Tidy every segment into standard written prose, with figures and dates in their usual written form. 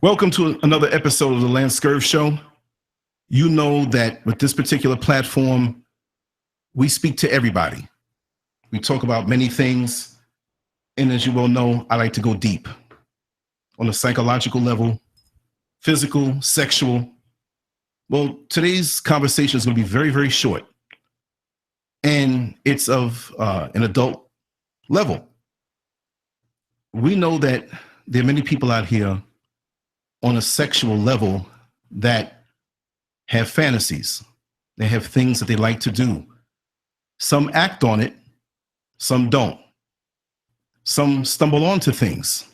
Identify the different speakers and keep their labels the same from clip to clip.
Speaker 1: Welcome to another episode of the LanceScurv Show. You know that with this particular platform, we speak to everybody. We talk about many things. And as you well know, I like to go deep on a psychological level, physical, sexual. Well, today's conversation is going to be very, very short. And it's of an adult level. We know that there are many people out here on a sexual level that have fantasies. They have things that they like to do. Some act on it, some don't. Some stumble onto things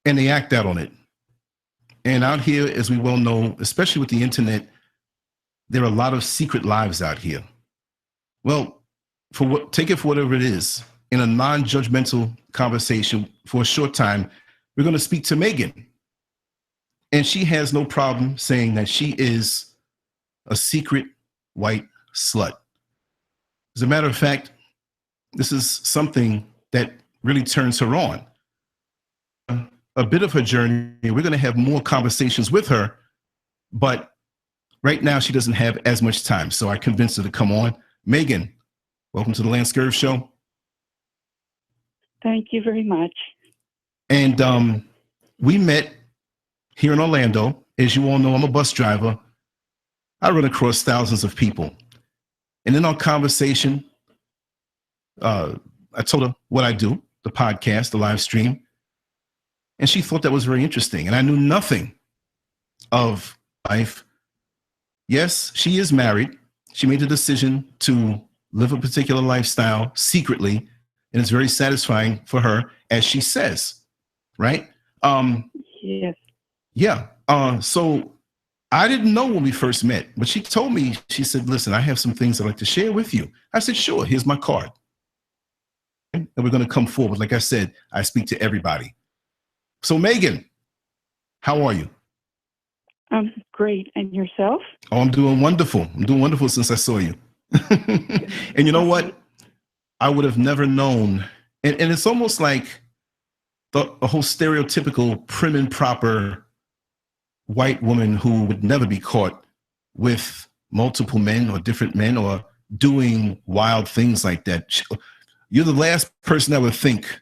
Speaker 1: and they act out on it. And out here, as we well know, especially with the internet, there are a lot of secret lives out here. Well, take it for whatever it is. In a non-judgmental conversation for a short time, we're going to speak to Meghan. And she has no problem saying that she is a secret white slut. As a matter of fact, this is something that really turns her on. A bit of her journey, we're going to have more conversations with her, but right now she doesn't have as much time. So I convinced her to come on. Meghan, welcome to the LanceScurv Show.
Speaker 2: Thank you very much.
Speaker 1: And we met here in Orlando. As you all know, I'm a bus driver. I run across thousands of people. And in our conversation, I told her what I do, the podcast, the live stream. And she thought that was very interesting. And I knew nothing of life. Yes, she is married. She made the decision to live a particular lifestyle secretly. And it's very satisfying for her, as she says, right?
Speaker 2: Yes.
Speaker 1: Yeah. So I didn't know when we first met, but she told me, she said, listen, I have some things I'd like to share with you. I said, sure, here's my card. And we're going to come forward. Like I said, I speak to everybody. So Meghan, how are you?
Speaker 2: I'm great. And yourself?
Speaker 1: Oh, I'm doing wonderful. I'm doing wonderful since I saw you. And you know what? I would have never known. And it's almost like the whole stereotypical prim and proper white woman who would never be caught with multiple men or different men or doing wild things like that. You're the last person I would think,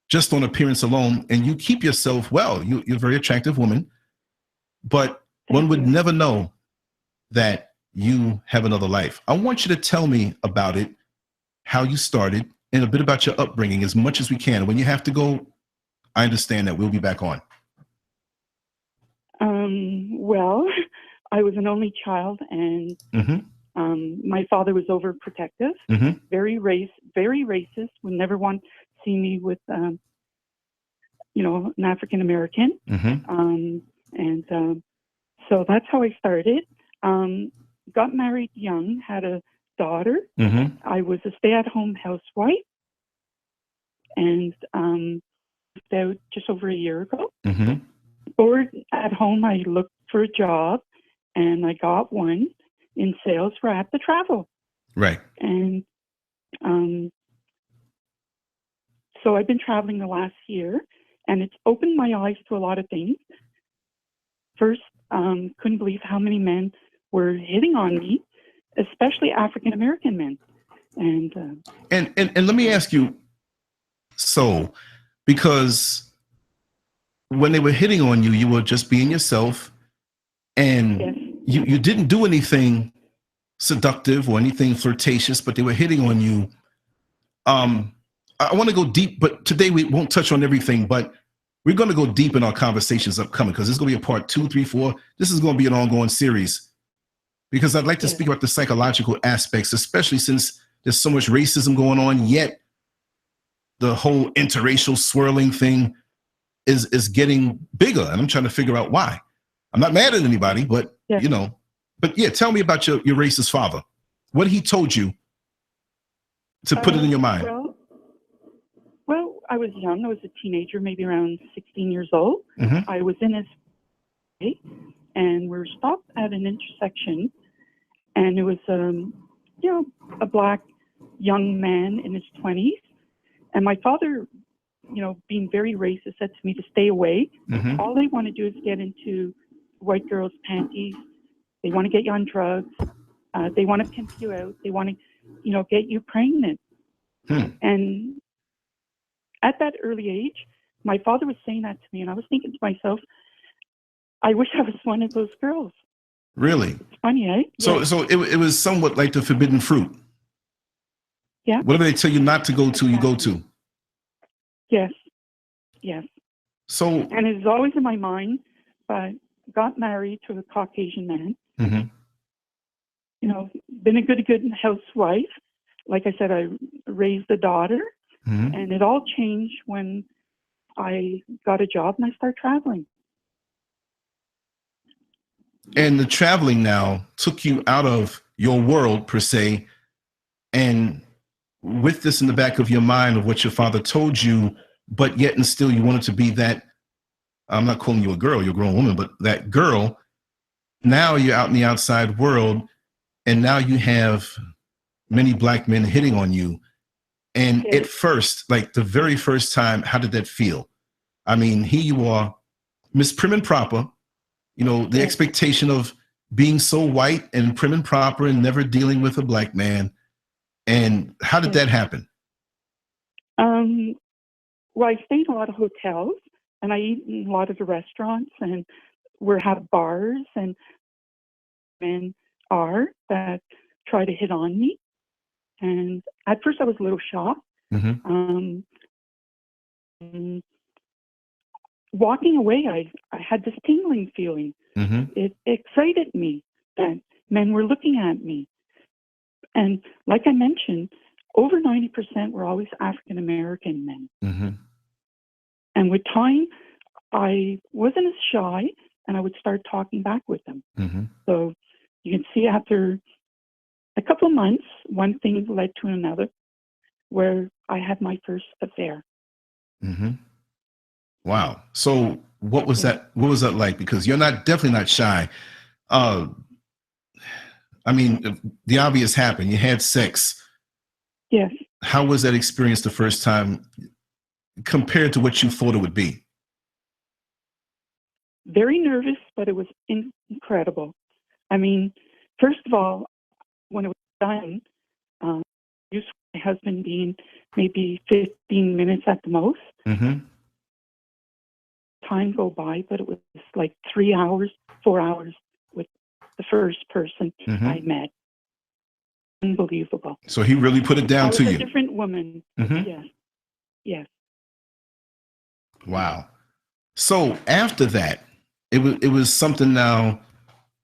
Speaker 1: just on appearance alone, and you keep yourself well. You're a very attractive woman, but one would never know that you have another life. I want you to tell me about it, how you started, and a bit about your upbringing, as much as we can. When you have to go, I understand that. We'll be back on.
Speaker 2: Well, I was an only child, and my father was overprotective, very racist, would never want to see me with, an African American. So that's how I started. Got married young, had a daughter. I was a stay-at-home housewife, and about just over a year ago. Bored at home, I looked for a job, and I got one in sales where I had to travel.
Speaker 1: Right.
Speaker 2: And so I've been traveling the last year, and it's opened my eyes to a lot of things. First, couldn't believe how many men were hitting on me, especially African American men. And
Speaker 1: let me ask you, so, because when they were hitting on you, you were just being yourself, and
Speaker 2: yes.
Speaker 1: you didn't do anything seductive or anything flirtatious, but they were hitting on you. I want to go deep, but today we won't touch on everything, but we're going to go deep in our conversations upcoming, because this is going to be a part 2, 3, 4. This is going to be an ongoing series, because I'd like to speak about the psychological aspects, especially since there's so much racism going on, yet the whole interracial swirling thing is getting bigger, and I'm trying to figure out why. I'm not mad at anybody, but tell me about your racist father. What he told you to put it in your mind.
Speaker 2: Well, I was young. I was a teenager, maybe around 16 years old. I was in his way, and we were stopped at an intersection, and it was a black young man in his 20s, and my father being very racist, said to me to stay away.
Speaker 1: Mm-hmm.
Speaker 2: All they want to do is get into white girls' panties. They want to get you on drugs. They want to pimp you out. They want to, get you pregnant. And at that early age, my father was saying that to me, and I was thinking to myself, I wish I was one of those girls.
Speaker 1: Really?
Speaker 2: It's funny, eh?
Speaker 1: So,
Speaker 2: Yeah.
Speaker 1: so it was somewhat like the forbidden fruit.
Speaker 2: Yeah.
Speaker 1: Whatever they tell you not to go to, you go to.
Speaker 2: Yes. Yes.
Speaker 1: So,
Speaker 2: and it's always in my mind, but got married to a Caucasian man.
Speaker 1: Mm-hmm.
Speaker 2: Been a good housewife. Like I said, I raised a daughter,
Speaker 1: Mm-hmm.
Speaker 2: and it all changed when I got a job and I started traveling.
Speaker 1: And the traveling now took you out of your world per se, and with this in the back of your mind of what your father told you, but yet and still you wanted to be that, I'm not calling you a girl, you're a grown woman, but that girl. Now you're out in the outside world, and now you have many black men hitting on you. And at first, like the very first time, how did that feel? I mean, here you are, Miss Prim and Proper, the expectation of being so white and prim and proper and never dealing with a black man. And how did that happen?
Speaker 2: Well, I stayed in a lot of hotels, and I eat in a lot of the restaurants, and we have bars, and men that try to hit on me. And at first I was a little shocked.
Speaker 1: Mm-hmm.
Speaker 2: Walking away, I had this tingling feeling.
Speaker 1: Mm-hmm.
Speaker 2: It excited me that men were looking at me. And like I mentioned, over 90% were always African American men.
Speaker 1: Mm-hmm.
Speaker 2: And with time, I wasn't as shy, and I would start talking back with them.
Speaker 1: Mm-hmm.
Speaker 2: So you can see after a couple of months, one thing led to another, where I had my first affair.
Speaker 1: Mm-hmm. Wow. So what was that? What was that like? Because you're definitely not shy. I mean, the obvious happened. You had sex.
Speaker 2: Yes.
Speaker 1: How was that experience the first time compared to what you thought it would be?
Speaker 2: Very nervous, but it was incredible. I mean, first of all, when it was done, used my husband being maybe 15 minutes at the most.
Speaker 1: Mm-hmm.
Speaker 2: Time go by, but it was like 3 hours, 4 hours with the first person I met. Unbelievable.
Speaker 1: So he really put it down to you.
Speaker 2: A different woman.
Speaker 1: Mm-hmm.
Speaker 2: Yes. Yes.
Speaker 1: Wow. So after that, it was something now,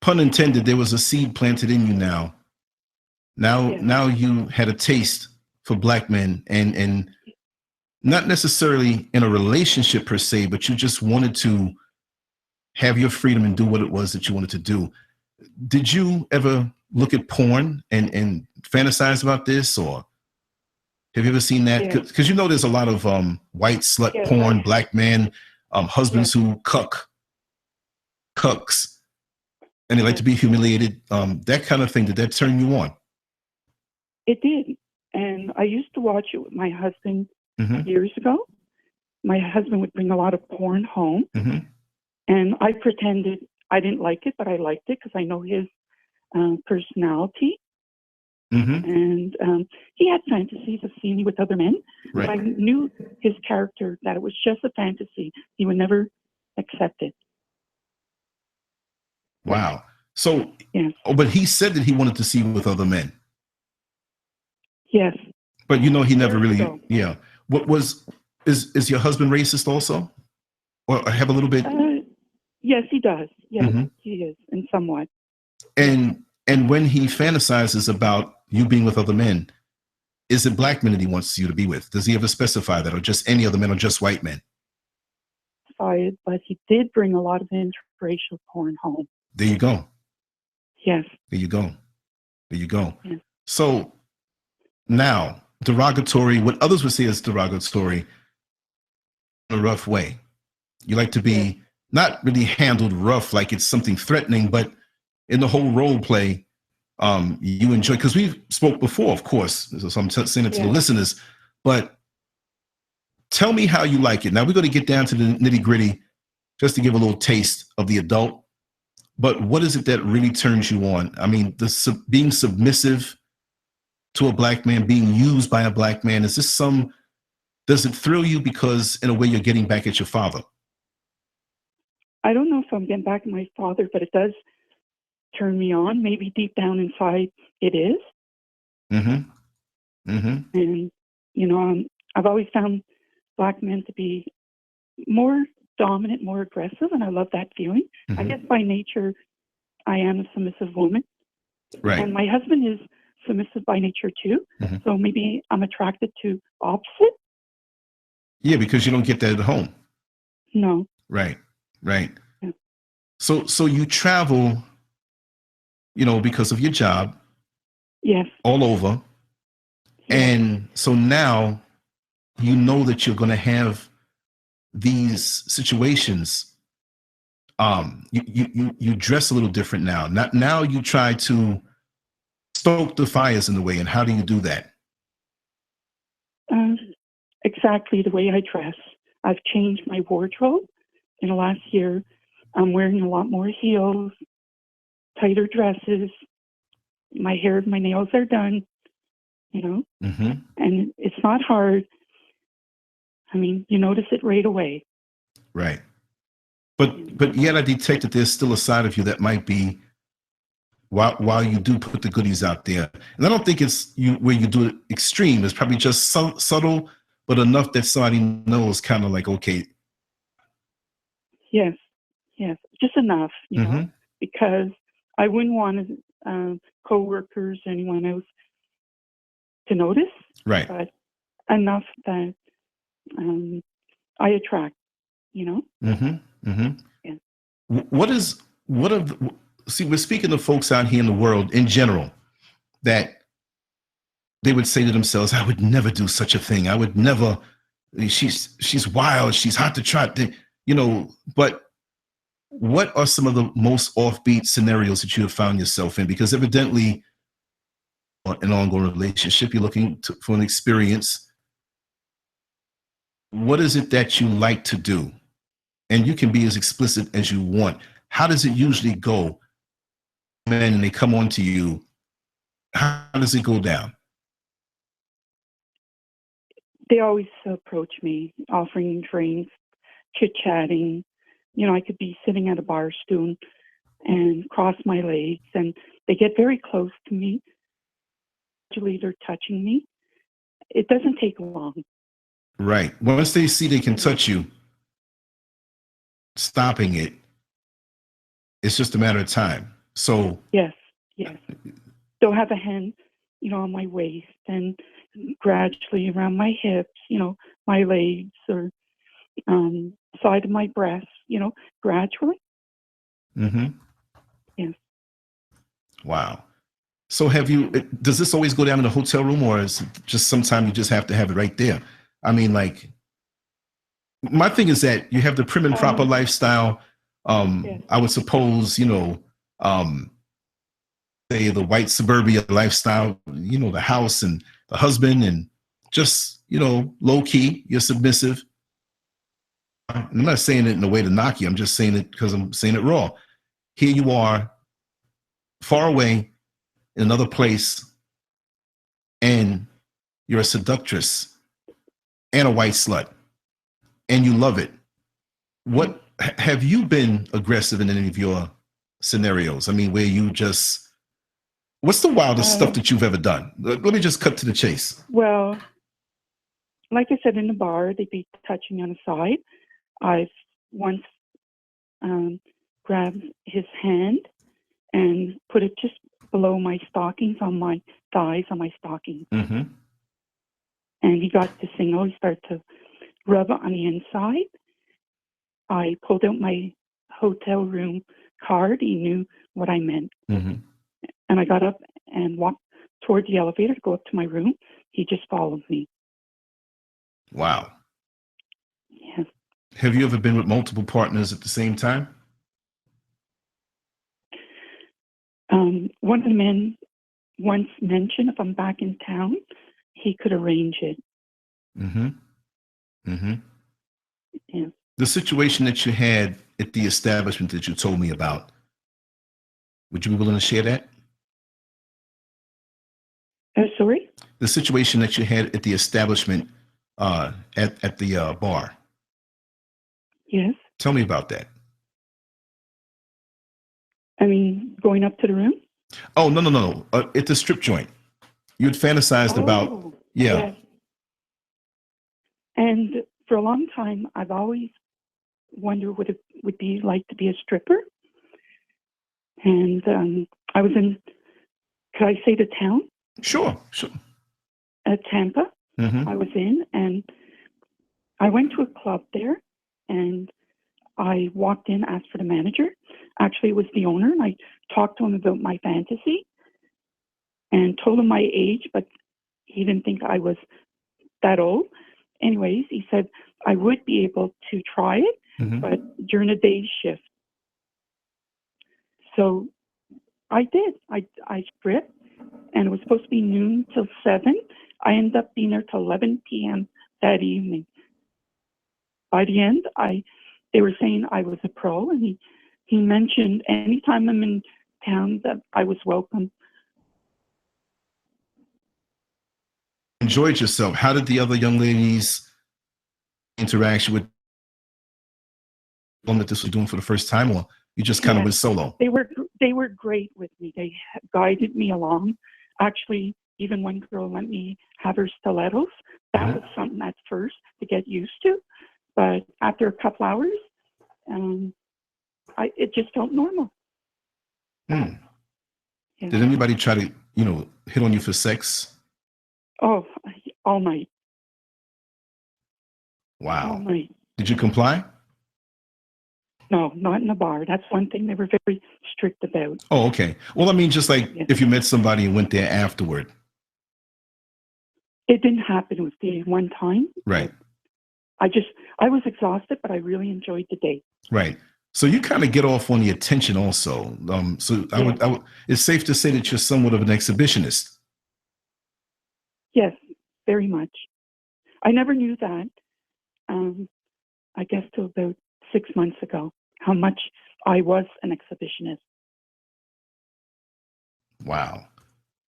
Speaker 1: pun intended, there was a seed planted in you now. Now you had a taste for black men, and not necessarily in a relationship per se, but you just wanted to have your freedom and do what it was that you wanted to do. Did you ever look at porn and fantasize about this, or have you ever seen that? Because there's a lot of white slut porn, black men, husbands who cucks, and they like to be humiliated. That kind of thing. Did that turn you on?
Speaker 2: It did. And I used to watch it with my husband
Speaker 1: Mm-hmm.
Speaker 2: years ago. My husband would bring a lot of porn home.
Speaker 1: Mm-hmm.
Speaker 2: And I pretended I didn't like it, but I liked it because I know his personality.
Speaker 1: Mm-hmm.
Speaker 2: And he had fantasies of seeing me with other men.
Speaker 1: Right.
Speaker 2: But I knew his character, that it was just a fantasy. He would never accept it.
Speaker 1: Wow. So,
Speaker 2: yes.
Speaker 1: But he said that he wanted to see you with other men.
Speaker 2: Yes.
Speaker 1: But he never really, is your husband racist also? Or have a little bit?
Speaker 2: Yes, he does. Yes, he is, and somewhat.
Speaker 1: And when he fantasizes about you being with other men, is it black men that he wants you to be with? Does he ever specify that, or just any other men, or just white men?
Speaker 2: But he did bring a lot of interracial porn home.
Speaker 1: There you go.
Speaker 2: Yes.
Speaker 1: There you go. There you go.
Speaker 2: Yes.
Speaker 1: So now, derogatory, what others would say is derogatory in a rough way. You like to be not really handled rough, like it's something threatening, but in the whole role play, you enjoy, because we spoke before, of course, so I'm saying it to the listeners, but Tell me how you like it. Now we're going to get down to the nitty gritty just to give a little taste of the adult. But what is it that really turns you on? I mean, being submissive to a black man, being used by a black man, is this does it thrill you because in a way you're getting back at your father?
Speaker 2: I don't know if I'm getting back at my father, but it does turn me on. Maybe deep down inside it is.
Speaker 1: Mm-hmm. Mm-hmm.
Speaker 2: And, you know, I've always found black men to be more dominant, more aggressive, and I love that feeling.
Speaker 1: Mm-hmm.
Speaker 2: I guess by nature, I am a submissive woman.
Speaker 1: Right.
Speaker 2: And my husband is submissive by nature too.
Speaker 1: Mm-hmm.
Speaker 2: So maybe I'm attracted to opposite.
Speaker 1: Yeah, because you don't get that at home.
Speaker 2: No.
Speaker 1: Right. Right.
Speaker 2: Yeah.
Speaker 1: So you travel, you know, because of your job.
Speaker 2: Yes.
Speaker 1: All over. Yes. And so now you know that you're going to have these situations. You dress a little different now. Now you try to stoke the fires in the way. And how do you do that?
Speaker 2: Exactly the way I dress. I've changed my wardrobe in the last year. I'm wearing a lot more heels, tighter dresses. My hair and my nails are done, you know,
Speaker 1: mm-hmm.
Speaker 2: and it's not hard. I mean, you notice it right away.
Speaker 1: Right. But yet I detect that there's still a side of you that might be, while you do put the goodies out there. And I don't think it's where you do it extreme. It's probably just subtle, but enough that somebody knows kind of like, okay.
Speaker 2: Yes. Just enough, you
Speaker 1: mm-hmm.
Speaker 2: know, because I wouldn't want coworkers, anyone else to notice.
Speaker 1: Right.
Speaker 2: But enough that I attract, you know?
Speaker 1: Mm-hmm. Mm-hmm.
Speaker 2: Yeah.
Speaker 1: See, we're speaking to folks out here in the world in general that they would say to themselves, I would never do such a thing. I would never, she's wild. She's hot to trot, you know, but what are some of the most offbeat scenarios that you have found yourself in? Because evidently an ongoing relationship, you're looking for an experience. What is it that you like to do? And you can be as explicit as you want. How does it usually go? Men, and they come on to you. How does it go down?
Speaker 2: They always approach me, offering drinks, chit-chatting. You know, I could be sitting at a bar stool and cross my legs, and they get very close to me. Usually they're touching me. It doesn't take long.
Speaker 1: Right. Once they see they can touch you, stopping it, it's just a matter of time. So
Speaker 2: yes. They'll have a hand, you know, on my waist and gradually around my hips, you know, my legs or side of my breast, you know, gradually.
Speaker 1: Mm-hmm.
Speaker 2: Yes.
Speaker 1: Wow. So does this always go down in the hotel room, or is it just sometimes you just have to have it right there? I mean, like, my thing is that you have the prim and proper lifestyle. Yes. I would suppose, you know, say the white suburbia lifestyle, you know, the house and the husband and just, you know, low key, you're submissive. I'm not saying it in a way to knock you. I'm just saying it because I'm saying it raw. Here you are, far away in another place, and you're a seductress and a white slut, and you love it. What have you been aggressive in any of your scenarios? I mean, where you just, what's the wildest stuff that you've ever done? Let me just cut to the chase.
Speaker 2: Well, like I said, in the bar, they'd be touching on the side. I've once grabbed his hand and put it just below my stockings, on my thighs, on my stockings.
Speaker 1: Mm-hmm.
Speaker 2: And he got the signal. He started to rub on the inside. I pulled out my hotel room card. He knew what I meant.
Speaker 1: Mm-hmm.
Speaker 2: And I got up and walked toward the elevator to go up to my room. He just followed me.
Speaker 1: Wow.
Speaker 2: Yes.
Speaker 1: Have you ever been with multiple partners at the same time?
Speaker 2: One of the men once mentioned if I'm back in town, he could arrange it.
Speaker 1: Mm-hmm. Mm-hmm.
Speaker 2: Yeah.
Speaker 1: The situation that you had at the establishment that you told me about, would you be willing to share that?
Speaker 2: Sorry?
Speaker 1: The situation that you had at the establishment, at the bar.
Speaker 2: Yes.
Speaker 1: Tell me about that.
Speaker 2: I mean, going up to the room?
Speaker 1: Oh, no. At the strip joint. You had fantasized about, yeah.
Speaker 2: Yes. And for a long time, I've always wondered what it would be like to be a stripper. And I was in, could I say the town?
Speaker 1: Sure.
Speaker 2: At Tampa.
Speaker 1: Mm-hmm.
Speaker 2: I was in, and I went to a club there, and I walked in, asked for the manager. Actually, it was the owner, and I talked to him about my fantasy and told him my age, but he didn't think I was that old. Anyways, he said I would be able to try it,
Speaker 1: Mm-hmm.
Speaker 2: but during a day shift. So I did. I stripped, and it was supposed to be noon till 7. I ended up being there till 11 p.m. that evening. By the end, they were saying I was a pro, and he mentioned anytime I'm in town that I was welcome.
Speaker 1: Enjoyed yourself. How did the other young ladies interaction with them that this was doing for the first time, or you just kind of went solo?
Speaker 2: They were great with me. They guided me along. Actually, even one girl let me have her stilettos. That was something at first to get used to, but after a couple hours, it just felt normal.
Speaker 1: Yeah. Did anybody try to, hit on you for sex?
Speaker 2: Oh, all night.
Speaker 1: Wow.
Speaker 2: All night.
Speaker 1: Did you comply?
Speaker 2: No, not in the bar. That's one thing they were very strict about.
Speaker 1: Oh, okay. Well, I mean, just like if you met somebody and went there afterward.
Speaker 2: It didn't happen. It was the one time.
Speaker 1: Right.
Speaker 2: I was exhausted, but I really enjoyed the day.
Speaker 1: Right. So you kind of get off on the attention also. I would, it's safe to say that you're somewhat of an exhibitionist.
Speaker 2: Yes, very much. I never knew that. I guess till about 6 months ago, how much I was an exhibitionist.
Speaker 1: Wow.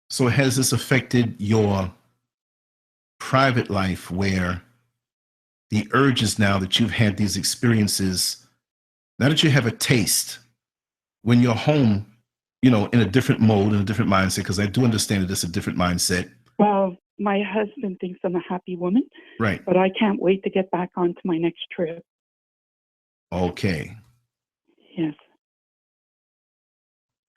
Speaker 1: So has this affected your private life, where the urges, now that you've had these experiences, now that you have a taste, when you're home, in a different mode, in a different mindset, because I do understand that it's a different mindset.
Speaker 2: Well, my husband thinks I'm a happy woman.
Speaker 1: Right.
Speaker 2: But I can't wait to get back onto my next trip.
Speaker 1: Okay.
Speaker 2: Yes.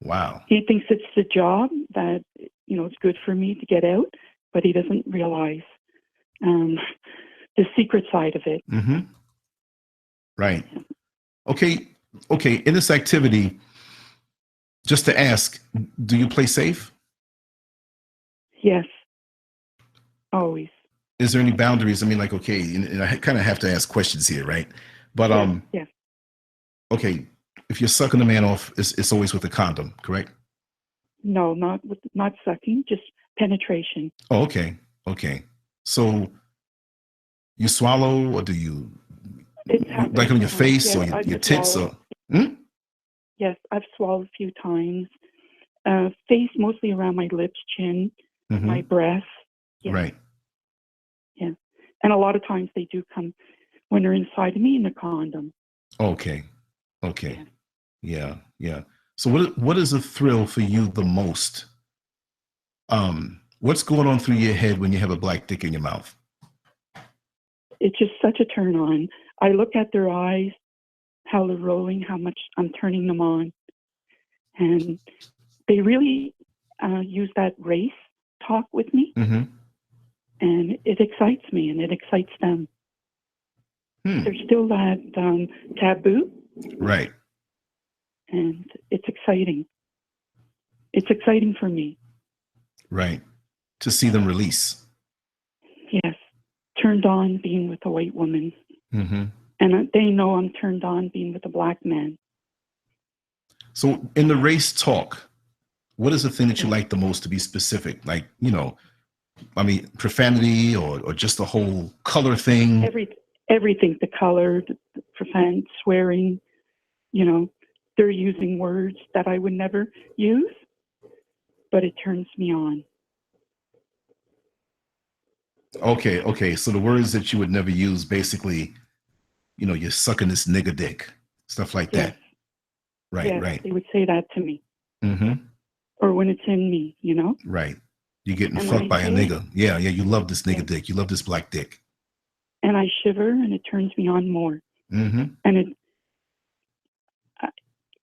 Speaker 1: Wow.
Speaker 2: He thinks it's the job that, it's good for me to get out, but he doesn't realize the secret side of it.
Speaker 1: Mm-hmm. Right. Okay. In this activity, just to ask, do you play safe?
Speaker 2: Yes. Always.
Speaker 1: Is there any boundaries? I mean, like, okay, and I kind of have to ask questions here, right? But
Speaker 2: yes.
Speaker 1: Okay, if you're sucking the man off, it's always with a condom, correct?
Speaker 2: No, not sucking, just penetration.
Speaker 1: Oh, okay. So you swallow, or do you like on your face or your tits? Or
Speaker 2: Yes, I've swallowed a few times. Face mostly around my lips, chin, my breast. Yes.
Speaker 1: Right.
Speaker 2: Yeah, and a lot of times they do come when they're inside of me in a condom.
Speaker 1: Okay. Yeah. So what is a thrill for you the most? What's going on through your head when you have a black dick in your mouth?
Speaker 2: It's just such a turn on. I look at their eyes, how they're rolling, how much I'm turning them on. And they really use that race talk with me.
Speaker 1: Mm-hmm.
Speaker 2: And it excites me, and it excites them. There's still that taboo.
Speaker 1: Right.
Speaker 2: And it's exciting. It's exciting for me.
Speaker 1: Right. To see them release.
Speaker 2: Yes. Turned on being with a white woman.
Speaker 1: Mm-hmm.
Speaker 2: And they know I'm turned on being with a black man.
Speaker 1: So in the race talk, what is the thing that you like the most, to be specific? Like, profanity or just the whole color thing?
Speaker 2: everything, the color, the profane, swearing, you know, they're using words that I would never use, but it turns me on.
Speaker 1: Okay. So the words that you would never use, basically, you know, you're sucking this nigga dick, stuff like
Speaker 2: Yes.
Speaker 1: that. Right,
Speaker 2: Yes,
Speaker 1: right.
Speaker 2: they would say that to me.
Speaker 1: Mm-hmm.
Speaker 2: Or when it's in me, you know?
Speaker 1: Right. You're getting
Speaker 2: And
Speaker 1: fucked
Speaker 2: I
Speaker 1: by a
Speaker 2: say
Speaker 1: nigga. Yeah, you love this nigga dick. You love this black dick.
Speaker 2: And I shiver, and it turns me on more.
Speaker 1: Mm-hmm.
Speaker 2: And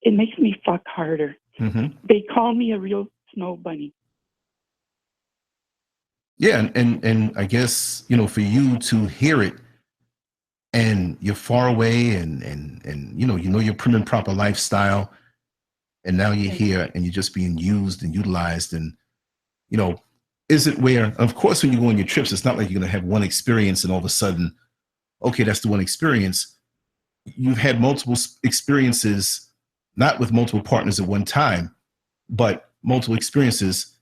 Speaker 2: it makes me fuck harder.
Speaker 1: Mm-hmm.
Speaker 2: They call me a real snow bunny.
Speaker 1: Yeah, and I guess, you know, for you to hear it, and you're far away, and you know your prim and proper lifestyle, and now you're here and you're just being used and utilized, and you know, is it where, of course, when you go on your trips, it's not like you're going to have one experience and all of a sudden, okay, that's the one experience. You've had multiple experiences, not with multiple partners at one time, but multiple experiences.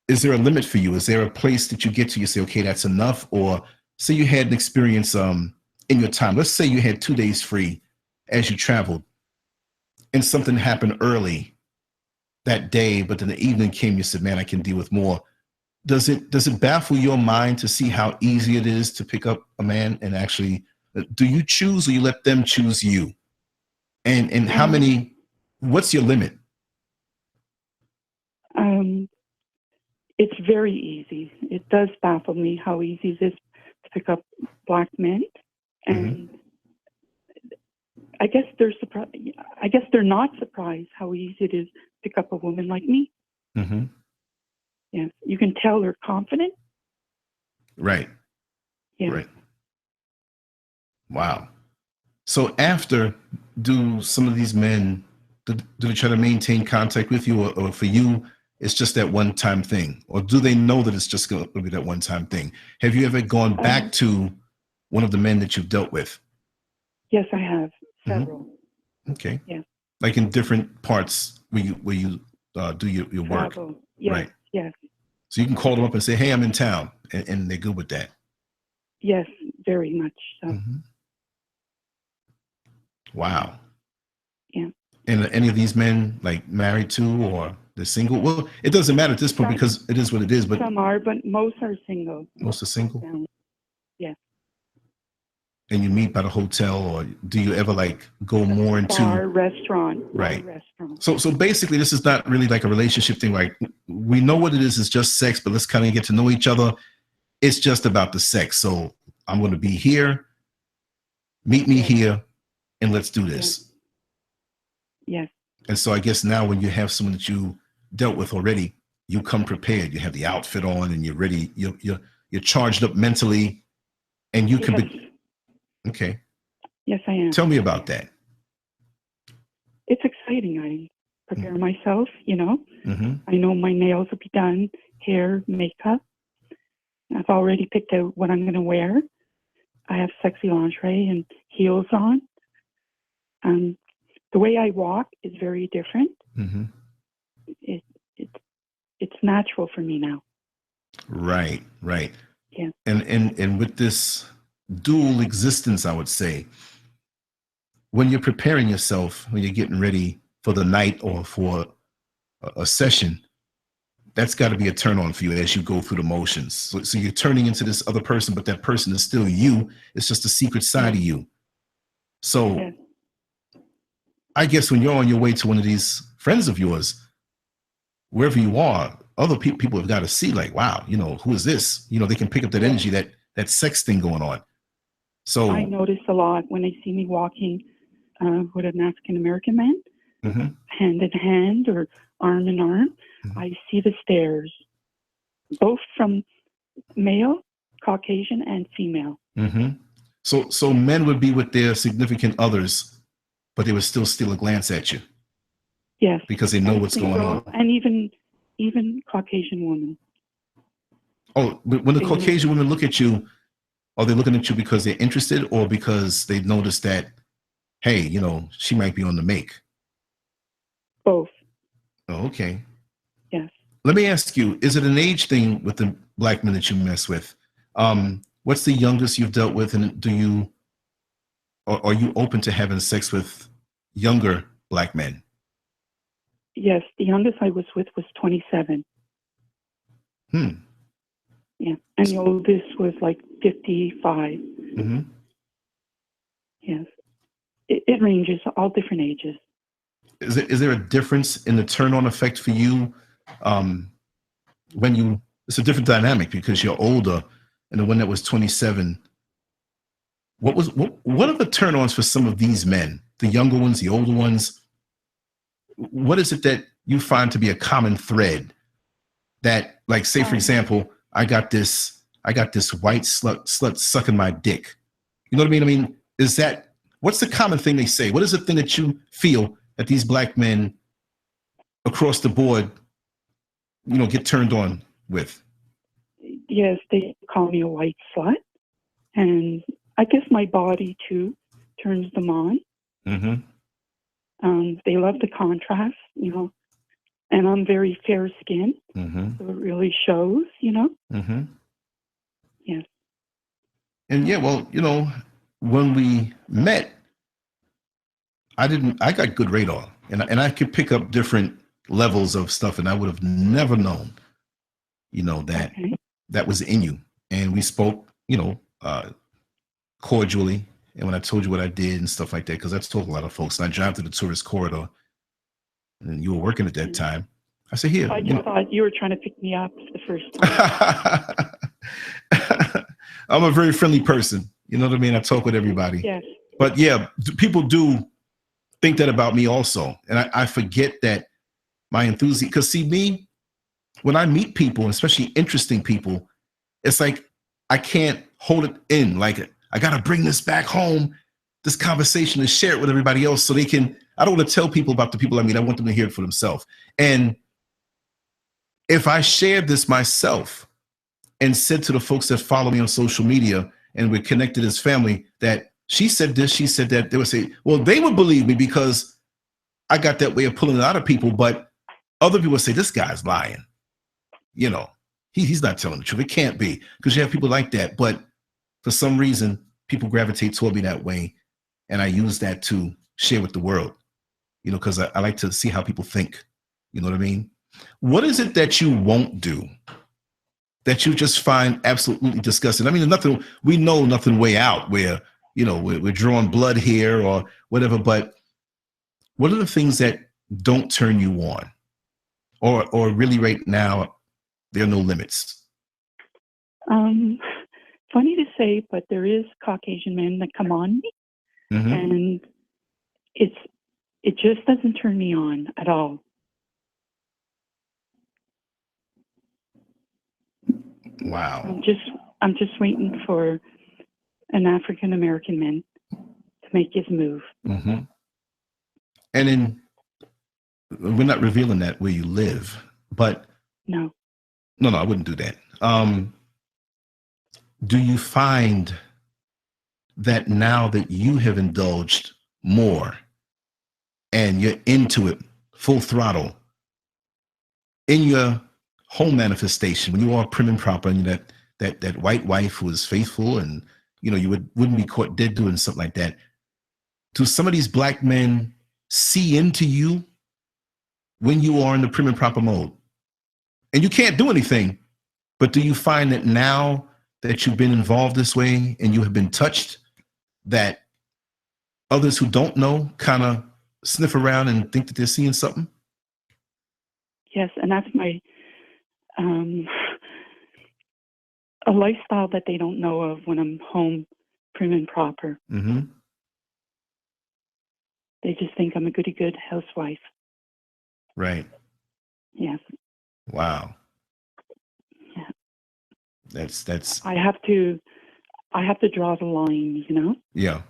Speaker 1: Is there a limit for you? Is there a place that you get to, you say, okay, that's enough? Or say you had an experience in your time. Let's say you had 2 days free as you traveled, and something happened early that day, but then the evening came, you said, man, I can deal with more. Does it baffle your mind to see how easy it is to pick up a man? And actually, do you choose, or you let them choose you? And how many, what's your limit?
Speaker 2: It's very easy. It does baffle me how easy it is to pick up black men. And I guess they're surprised. I guess they're not surprised how easy it is to pick up a woman like me.
Speaker 1: Mm-hmm.
Speaker 2: Yeah, you can tell they're confident.
Speaker 1: Right.
Speaker 2: Yeah.
Speaker 1: Right. Wow. So after, do some of these men, do they try to maintain contact with you, or for you, it's just that one-time thing? Or do they know that it's just going to be that one-time thing? Have you ever gone back to one of the men that you've dealt with?
Speaker 2: Yes, I have several.
Speaker 1: Mm-hmm. Okay.
Speaker 2: Yeah.
Speaker 1: Like in different parts where you do your work.
Speaker 2: Yes,
Speaker 1: right.
Speaker 2: Yes.
Speaker 1: So you can call them up and say, hey, I'm in town, and they're good with that.
Speaker 2: Yes, very much so.
Speaker 1: Mm-hmm. Wow.
Speaker 2: Yeah.
Speaker 1: And any of these men like married to, or they're single? Well, it doesn't matter at this point, because it is what it is. But
Speaker 2: some are, but most are single.
Speaker 1: Most are single?
Speaker 2: Yeah.
Speaker 1: And you meet by the hotel, or do you ever like go more into
Speaker 2: bar, restaurant?
Speaker 1: Right.
Speaker 2: Restaurant.
Speaker 1: So basically, this is not really like a relationship thing. Like, we know what it is. It's just sex, but let's kind of get to know each other. It's just about the sex. So I'm going to be here. Meet me here, and let's do this.
Speaker 2: Yes.
Speaker 1: And so I guess now, when you have someone that you dealt with already, you come prepared. You have the outfit on, and you're ready. You're charged up mentally, and you can be. Okay.
Speaker 2: Yes, I am.
Speaker 1: Tell me about that.
Speaker 2: It's exciting. I prepare myself, you know.
Speaker 1: Mm-hmm.
Speaker 2: I know my nails will be done, hair, makeup. I've already picked out what I'm going to wear. I have sexy lingerie and heels on. The way I walk is very different.
Speaker 1: Mm-hmm.
Speaker 2: It's natural for me now.
Speaker 1: Right.
Speaker 2: Yeah.
Speaker 1: And with this dual existence, I would say, when you're preparing yourself, when you're getting ready for the night or for a session, that's got to be a turn on for you as you go through the motions. So you're turning into this other person, but that person is still you. It's just a secret side of you. So I guess when you're on your way to one of these friends of yours, wherever you are, other people have got to see, like, wow, you know, who is this? You know, they can pick up that energy, that sex thing going on. So
Speaker 2: I notice a lot when they see me walking with an African-American man, hand in hand or arm in arm. I see the stares, both from male, Caucasian, and female.
Speaker 1: So men would be with their significant others, but they would still steal a glance at you.
Speaker 2: Yes.
Speaker 1: Because they know what's going on.
Speaker 2: And even Caucasian women.
Speaker 1: Oh, when the Caucasian women look at you, are they looking at you because they're interested, or because they noticed that, hey, you know, she might be on the make?
Speaker 2: Both.
Speaker 1: Oh, okay.
Speaker 2: Yes.
Speaker 1: Let me ask you, is it an age thing with the black men that you mess with? What's the youngest you've dealt with, and do you are you open to having sex with younger Black men?
Speaker 2: Yes, the youngest I was with was 27. Yeah, and the oldest was like 55. Yes, it ranges, all different ages.
Speaker 1: Is there a difference in the turn-on effect for you when you? It's a different dynamic because you're older, and the one that was 27. What are the turn-ons for some of these men? The younger ones, the older ones. What is it that you find to be a common thread? That, like, say for example, I got this white slut sucking my dick. You know what I mean? I mean, what's the common thing they say? What is the thing that you feel that these Black men across the board, get turned on with?
Speaker 2: Yes, they call me a white slut, and I guess my body too turns them on. They love the contrast, and I'm very fair skinned, so it really shows, Yes.
Speaker 1: And yeah, well, when we met, I got good radar, and I could pick up different levels of stuff, and I would have never known, that was in you. And we spoke, cordially. And when I told you what I did and stuff like that, because I told a lot of folks, and I drive through the tourist corridor, and you were working at that time. I said, here.
Speaker 2: I just thought you were trying to pick me up the first time.
Speaker 1: I'm a very friendly person. You know what I mean? I talk with everybody.
Speaker 2: Yes.
Speaker 1: But yeah, people do think that about me also. And I forget that my enthusiasm, because see, me, when I meet people, especially interesting people, it's like I can't hold it in. Like, I got to bring this back home, this conversation, and share it with everybody else so they can. I don't want to tell people about the people I meet. I want them to hear it for themselves. And if I shared this myself and said to the folks that follow me on social media and we're connected as family that she said this, she said that, they would say, well, they would believe me because I got that way of pulling it out of people. But other people say, this guy's lying. He's not telling the truth. It can't be, because you have people like that. But for some reason, people gravitate toward me that way. And I use that to share with the world, because I like to see how people think. You know what I mean? What is it that you won't do that you just find absolutely disgusting? I mean, we know nothing way out where, we're drawing blood here or whatever, but what are the things that don't turn you on? Or really right now, there are no limits?
Speaker 2: Funny to say, but there is Caucasian men that come on me, and it just doesn't turn me on at all.
Speaker 1: Wow.
Speaker 2: I'm just waiting for an African American man to make his move.
Speaker 1: And then we're not revealing that where you live, but no, I wouldn't do that. Do you find that now that you have indulged more and you're into it full throttle in your home manifestation, when you are prim and proper and that white wife who is faithful and you wouldn't be caught dead doing something like that, do some of these Black men see into you when you are in the prim and proper mode and you can't do anything? But do you find that now that you've been involved this way and you have been touched, that others who don't know kind of sniff around and think that they're seeing something?
Speaker 2: Yes, and that's my a lifestyle that they don't know of when I'm home prim and proper. They just think I'm a goody-good housewife.
Speaker 1: Right.
Speaker 2: Yes.
Speaker 1: Wow.
Speaker 2: Yeah.
Speaker 1: That's.
Speaker 2: I have to draw the line,
Speaker 1: Yeah.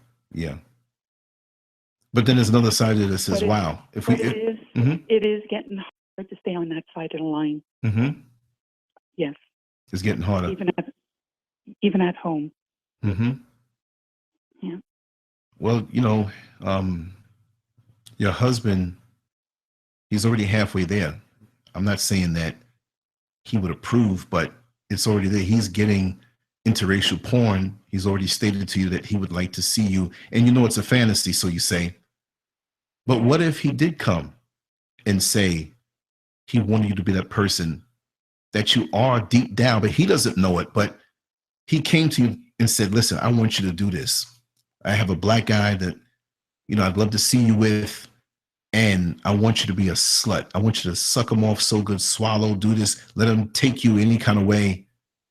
Speaker 1: But then there's another side of it that says, "Wow,
Speaker 2: it is getting hard to stay on that side of the line." Yes.
Speaker 1: It's getting harder.
Speaker 2: Even at home. Yeah.
Speaker 1: Well, your husband, he's already halfway there. I'm not saying that he would approve, but it's already there. He's getting interracial porn, he's already stated to you that he would like to see you, and you know it's a fantasy, so you say, but what if he did come and say he wanted you to be that person that you are deep down, but he doesn't know it, but he came to you and said, listen, I want you to do this. I have a black guy that, you know, I'd love to see you with, and I want you to be a slut. I want you to suck him off so good, swallow, do this, let him take you any kind of way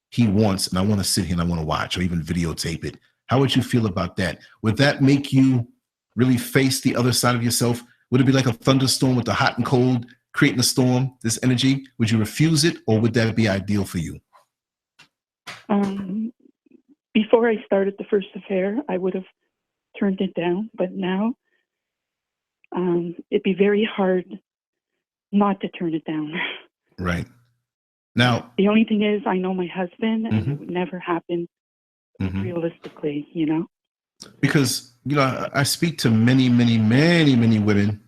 Speaker 1: he wants, and I want to sit here and I want to watch or even videotape it. How would you feel about that? Would that make you really face the other side of yourself? Would it be like a thunderstorm with the hot and cold creating a storm, this energy? Would you refuse it, or would that be ideal for you?
Speaker 2: Before I started the first affair, I would have turned it down, but now it'd be very hard not to turn it down.
Speaker 1: Right. Now,
Speaker 2: the only thing is, I know my husband, and it would never happen realistically, you know?
Speaker 1: Because, you know, I speak to many, many, many, many women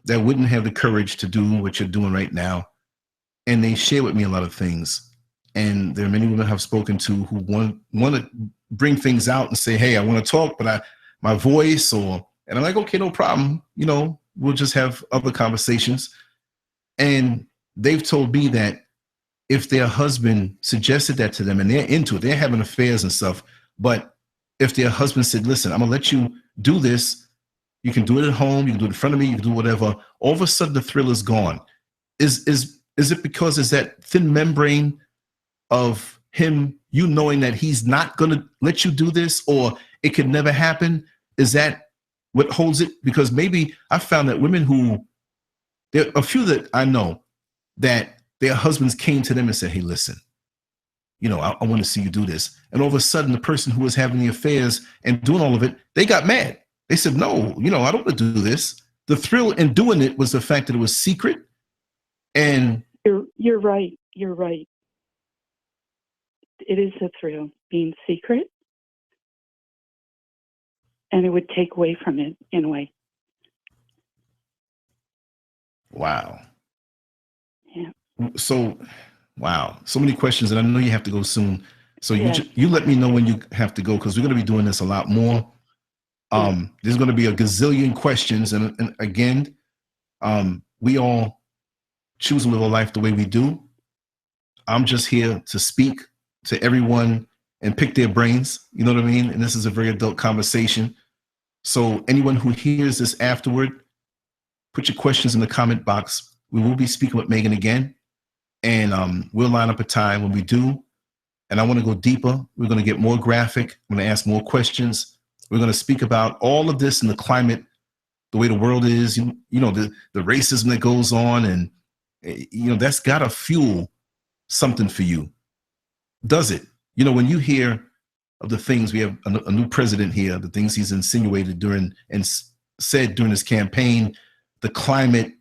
Speaker 1: that wouldn't have the courage to do what you're doing right now. And they share with me a lot of things. And there are many women I've spoken to who want to bring things out and say, hey, I want to talk, but my voice, and I'm like, okay, no problem. You know, we'll just have other conversations. And they've told me that if their husband suggested that to them and they're into it, they're having affairs and stuff, but if their husband said, listen, I'm gonna let you do this, you can do it at home, you can do it in front of me, you can do whatever, all of a sudden the thrill is gone. Is it because it's that thin membrane of him, you knowing that he's not gonna let you do this, or it could never happen? Is that what holds it? Because maybe I found that women there are a few that I know that their husbands came to them and said, hey, listen, you know, I want to see you do this. And all of a sudden, the person who was having the affairs and doing all of it, they got mad. They said, no, you know, I don't want to do this. The thrill in doing it was the fact that it was secret. And
Speaker 2: you're right. You're right. It is a thrill being secret. And it would take away from it in a way.
Speaker 1: Wow.
Speaker 2: Yeah.
Speaker 1: So, wow, so many questions, and I know you have to go soon. So you let me know when you have to go, because we're going to be doing this a lot more. There's going to be a gazillion questions, and again, we all choose to live a life the way we do. I'm just here to speak to everyone and pick their brains. You know what I mean? And this is a very adult conversation. So anyone who hears this afterward, put your questions in the comment box. We will be speaking with Meghan again. And we'll line up a time when we do. And I want to go deeper. We're going to get more graphic. I'm going to ask more questions. We're going to speak about all of this in the climate, the way the world is, you know, the racism that goes on. And, you know, that's got to fuel something for you. Does it? You know, when you hear of the things, we have a new president here, the things he's insinuated during and said during his campaign, the climate,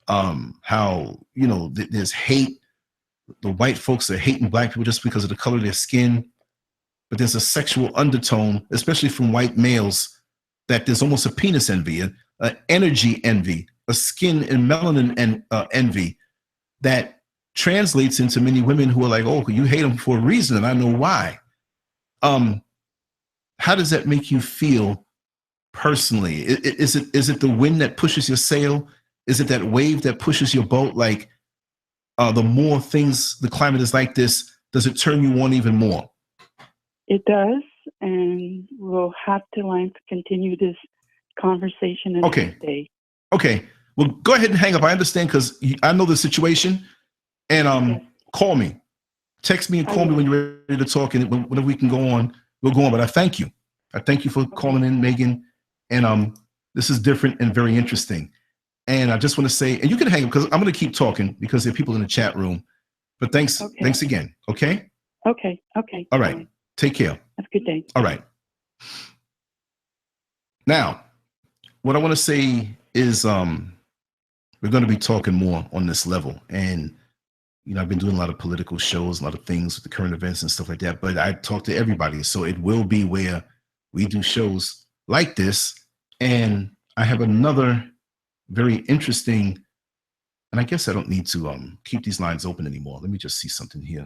Speaker 1: how, you know, there's hate. The white folks are hating black people just because of the color of their skin. But there's a sexual undertone, especially from white males, that there's almost a penis envy, an energy envy, a skin and melanin envy that translates into many women who are like, oh, you hate them for a reason, and I know why. How does that make you feel personally? Is it the wind that pushes your sail? Is it that wave that pushes your boat? Like, the more things, the climate is like this, does it turn you on even more?
Speaker 2: It does, and we'll have to continue this conversation another day. Okay.
Speaker 1: Well, go ahead and hang up. I understand, because I know the situation. And call me. Text me and call me when you're ready to talk. And whenever we can go on, we'll go on. But I thank you. I thank you for calling in, Meghan. And this is different and very interesting. And I just want to say, and you can hang up, because I'm going to keep talking because there are people in the chat room. But thanks again. Okay?
Speaker 2: Okay.
Speaker 1: All right. Take care.
Speaker 2: Have a good day.
Speaker 1: All right. Now, what I want to say is we're going to be talking more on this level. And, you know, I've been doing a lot of political shows, a lot of things with the current events and stuff like that. But I talk to everybody. So it will be where we do shows like this. And I have another very interesting, and I guess I don't need to keep these lines open anymore. Let me just see something here.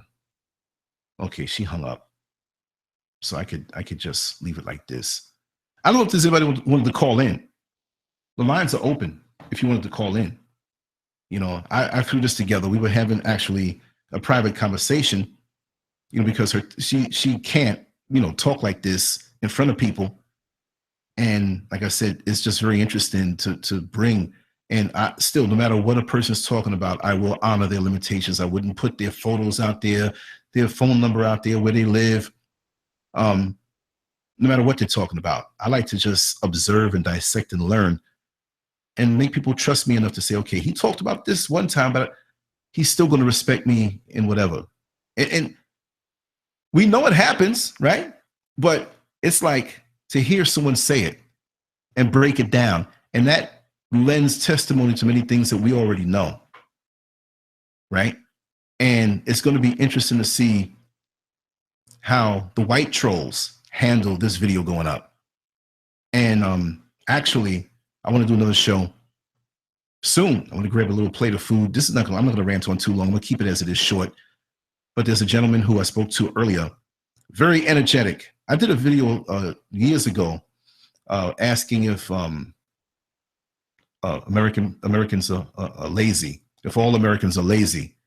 Speaker 1: Okay, she hung up. So I could just leave it like this. I don't know if there's anybody wanted to call in. The lines are open if you wanted to call in. You know, I threw this together. We were having actually a private conversation, you know, because she can't, you know, talk like this in front of people. And like I said, it's just very interesting to bring. And I still, no matter what a person's talking about, I will honor their limitations. I wouldn't put their photos out there, their phone number out there, where they live. No matter what they're talking about, I like to just observe and dissect and learn and make people trust me enough to say, okay, he talked about this one time, but he's still going to respect me in whatever. And we know it happens, right? But it's like to hear someone say it and break it down. And that lends testimony to many things that we already know, right? And it's going to be interesting to see how the white trolls handle this video going up. And actually, I want to do another show soon. I want to grab a little plate of food. I'm not going to rant on too long. I'm going to keep it as it is short. But there's a gentleman who I spoke to earlier, very energetic. I did a video years ago asking if Americans are lazy, if all Americans are lazy.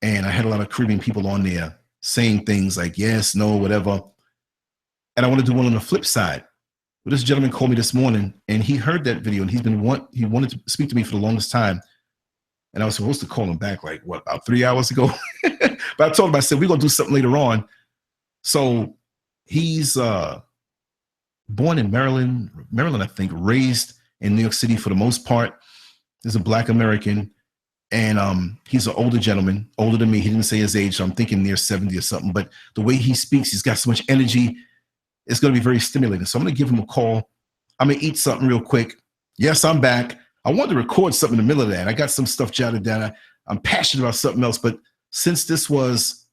Speaker 1: And I had a lot of Caribbean people on there saying things like yes, no, whatever. And I want to do one on the flip side. But this gentleman called me this morning, and he heard that video, and he wanted to speak to me for the longest time. And I was supposed to call him back like, what, about 3 hours ago? But I told him, I said, we're going to do something later on. So he's born in Maryland, I think, raised in New York City for the most part. He's a Black American, and he's an older gentleman, older than me. He didn't say his age, so I'm thinking near 70 or something. But the way he speaks, he's got so much energy. It's going to be very stimulating. So I'm going to give him a call. I'm going to eat something real quick. Yes, I'm back. I wanted to record something in the middle of that. I got some stuff jotted down. I'm passionate about something else. But since this was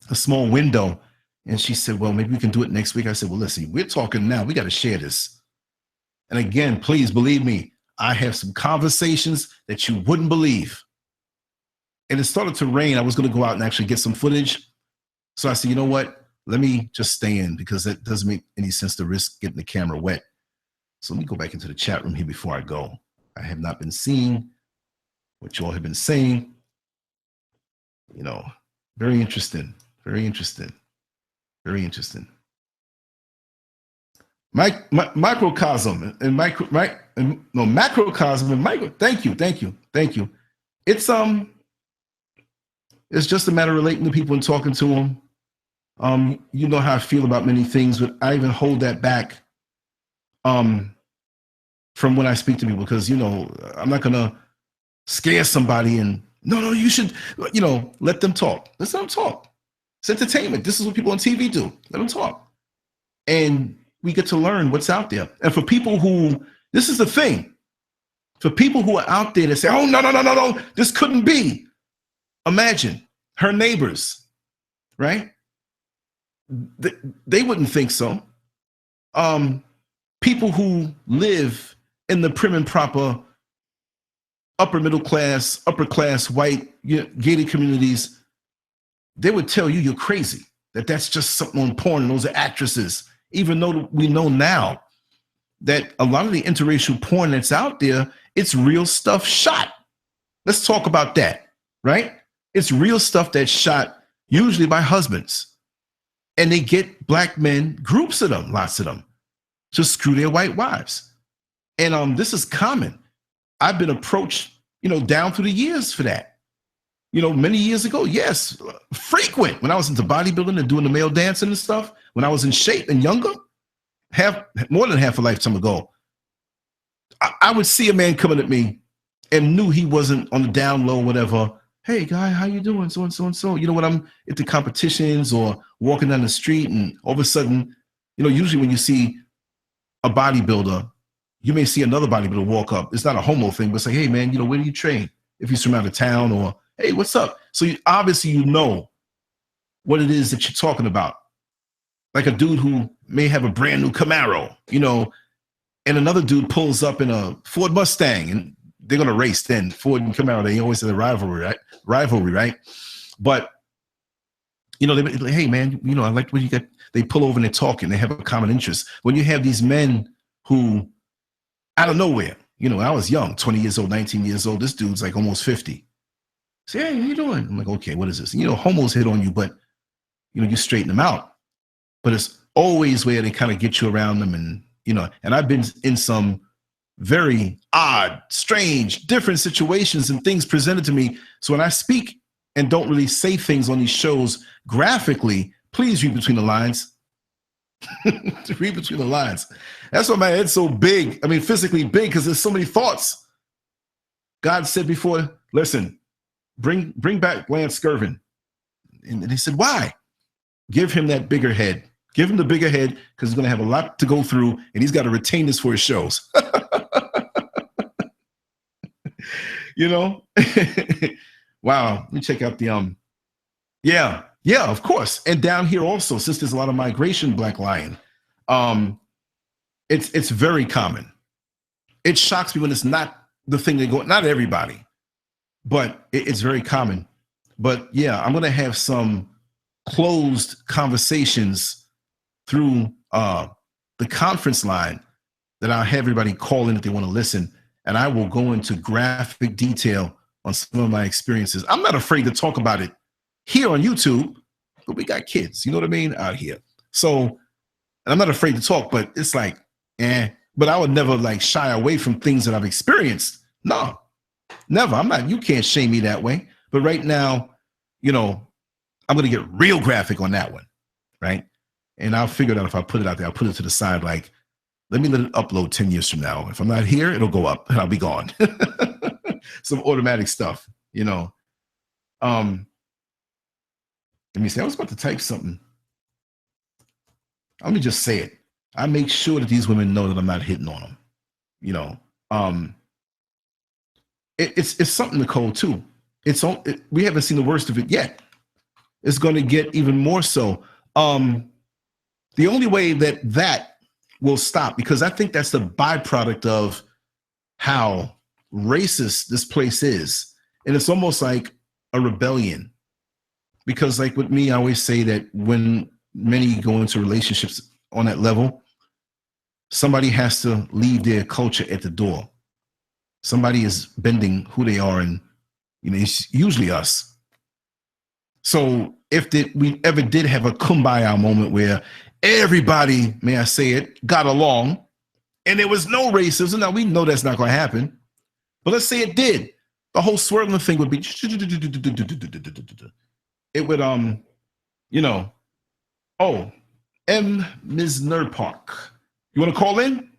Speaker 1: a small window, and she said, well, maybe we can do it next week. I said, well, listen, we're talking now. We got to share this. And again, please believe me, I have some conversations that you wouldn't believe. And it started to rain. I was going to go out and actually get some footage. So I said, you know what? Let me just stay in because that doesn't make any sense to risk getting the camera wet. So let me go back into the chat room here before I go. I have not been seeing what you all have been saying. You know, very interesting, very interesting, very interesting. Microcosm and macrocosm and micro. Thank you. It's just a matter of relating to people and talking to them. You know how I feel about many things, but I even hold that back from when I speak to people because, you know, I'm not going to scare somebody and no, you should, you know, let them talk. Let them talk. It's entertainment. This is what people on TV do. Let them talk. And we get to learn what's out there. And for people who, this is the thing, for people who are out there that say, oh, no, this couldn't be. Imagine her neighbors, right? They wouldn't think so. People who live in the prim and proper upper middle class, upper class, white, gated communities, they would tell you you're crazy, that's just something on porn and those are actresses, even though we know now that a lot of the interracial porn that's out there, it's real stuff shot. Let's talk about that, right? It's real stuff that's shot usually by husbands. And they get Black men, groups of them, lots of them, to screw their white wives. And this is common. I've been approached, you know, down through the years for that. You know, many years ago, yes, frequent. When I was into bodybuilding and doing the male dancing and stuff, when I was in shape and younger, more than half a lifetime ago, I would see a man coming at me and knew he wasn't on the down low, whatever. Hey, guy, how you doing? So and so and so. You know, when I'm at the competitions or walking down the street and all of a sudden, you know, usually when you see a bodybuilder, you may see another bodybuilder walk up. It's not a homo thing, but say, hey, man, you know, where do you train? If he's from out of town or, hey, what's up? So obviously you know what it is that you're talking about. Like a dude who may have a brand new Camaro, you know, and another dude pulls up in a Ford Mustang and they're going to race then. Ford and Camaro, they always have a rivalry, right? But You know, they be like, hey man, you know, I like when you got, they pull over and they're talking, they have a common interest. When you have these men who, out of nowhere, you know, I was young, 20 years old, 19 years old. This dude's like almost 50. Say, hey, how you doing? I'm like, okay, what is this? You know, homos hit on you, but you know, you straighten them out. But it's always where they kind of get you around them. And, you know, and I've been in some very odd, strange, different situations and things presented to me. So when I speak and don't really say things on these shows graphically, please read between the lines. Read between the lines. That's why my head's so big. I mean, physically big, because there's so many thoughts. God said before, listen, bring back LanceScurv. And they said, why? Give him that bigger head. Give him the bigger head, because he's going to have a lot to go through, and he's got to retain this for his shows. You know? Wow. Let me check out the yeah, of course. And down here also, since there's a lot of migration, Black Lion, it's very common. It shocks me when it's not the thing they go, not everybody, but it's very common. But yeah, I'm gonna have some closed conversations through the conference line that I'll have everybody call in if they want to listen, and I will go into graphic detail on some of my experiences. I'm not afraid to talk about it here on YouTube, but we got kids, you know what I mean, out here. So, and I'm not afraid to talk, but it's like, but I would never like shy away from things that I've experienced. No, never. I'm not, you can't shame me that way. But right now, you know, I'm going to get real graphic on that one, right? And I'll figure it out. If I put it out there, I'll put it to the side. Like, let me let it upload 10 years from now. If I'm not here, it'll go up and I'll be gone. Some automatic stuff, you know. Let me see. I was about to type something. Let me just say it. I make sure that these women know that I'm not hitting on them. You know, it's something, Nicole, too. We haven't seen the worst of it yet. It's going to get even more so. The only way that will stop, because I think that's the byproduct of how racist this place is. And it's almost like a rebellion. Because like with me, I always say that when many go into relationships on that level, somebody has to leave their culture at the door. Somebody is bending who they are, and you know, it's usually us. So if we ever did have a kumbaya moment where everybody, may I say it, got along, and there was no racism, now we know that's not going to happen. But let's say it did. The whole swirling thing would be, it would, you know, oh, Ms. Nerd Park, you want to call in?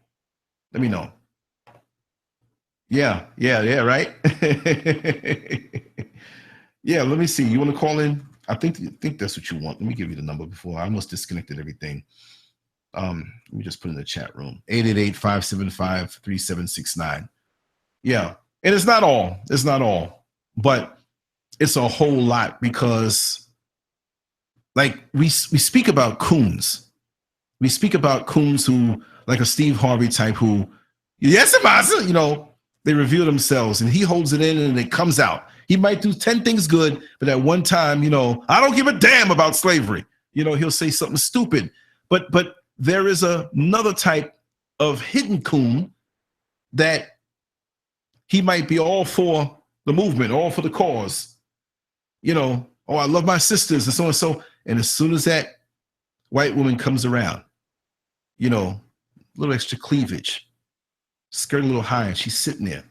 Speaker 1: Let me know. Yeah, right? Yeah, let me see. You want to call in? I think that's what you want. Let me give you the number before. I almost disconnected everything. Let me just put in the chat room. 888-575-3769. Yeah, and it's not all. It's not all. But it's a whole lot, because like we speak about coons. We speak about coons who, like a Steve Harvey type, who, yes, you know, they reveal themselves and he holds it in and it comes out. He might do 10 things good, but at one time, you know, I don't give a damn about slavery. You know, he'll say something stupid. But there is another type of hidden coon that he might be all for the movement, all for the cause. You know, oh, I love my sisters and so and so. And as soon as that white woman comes around, you know, a little extra cleavage, skirt a little high, and she's sitting there.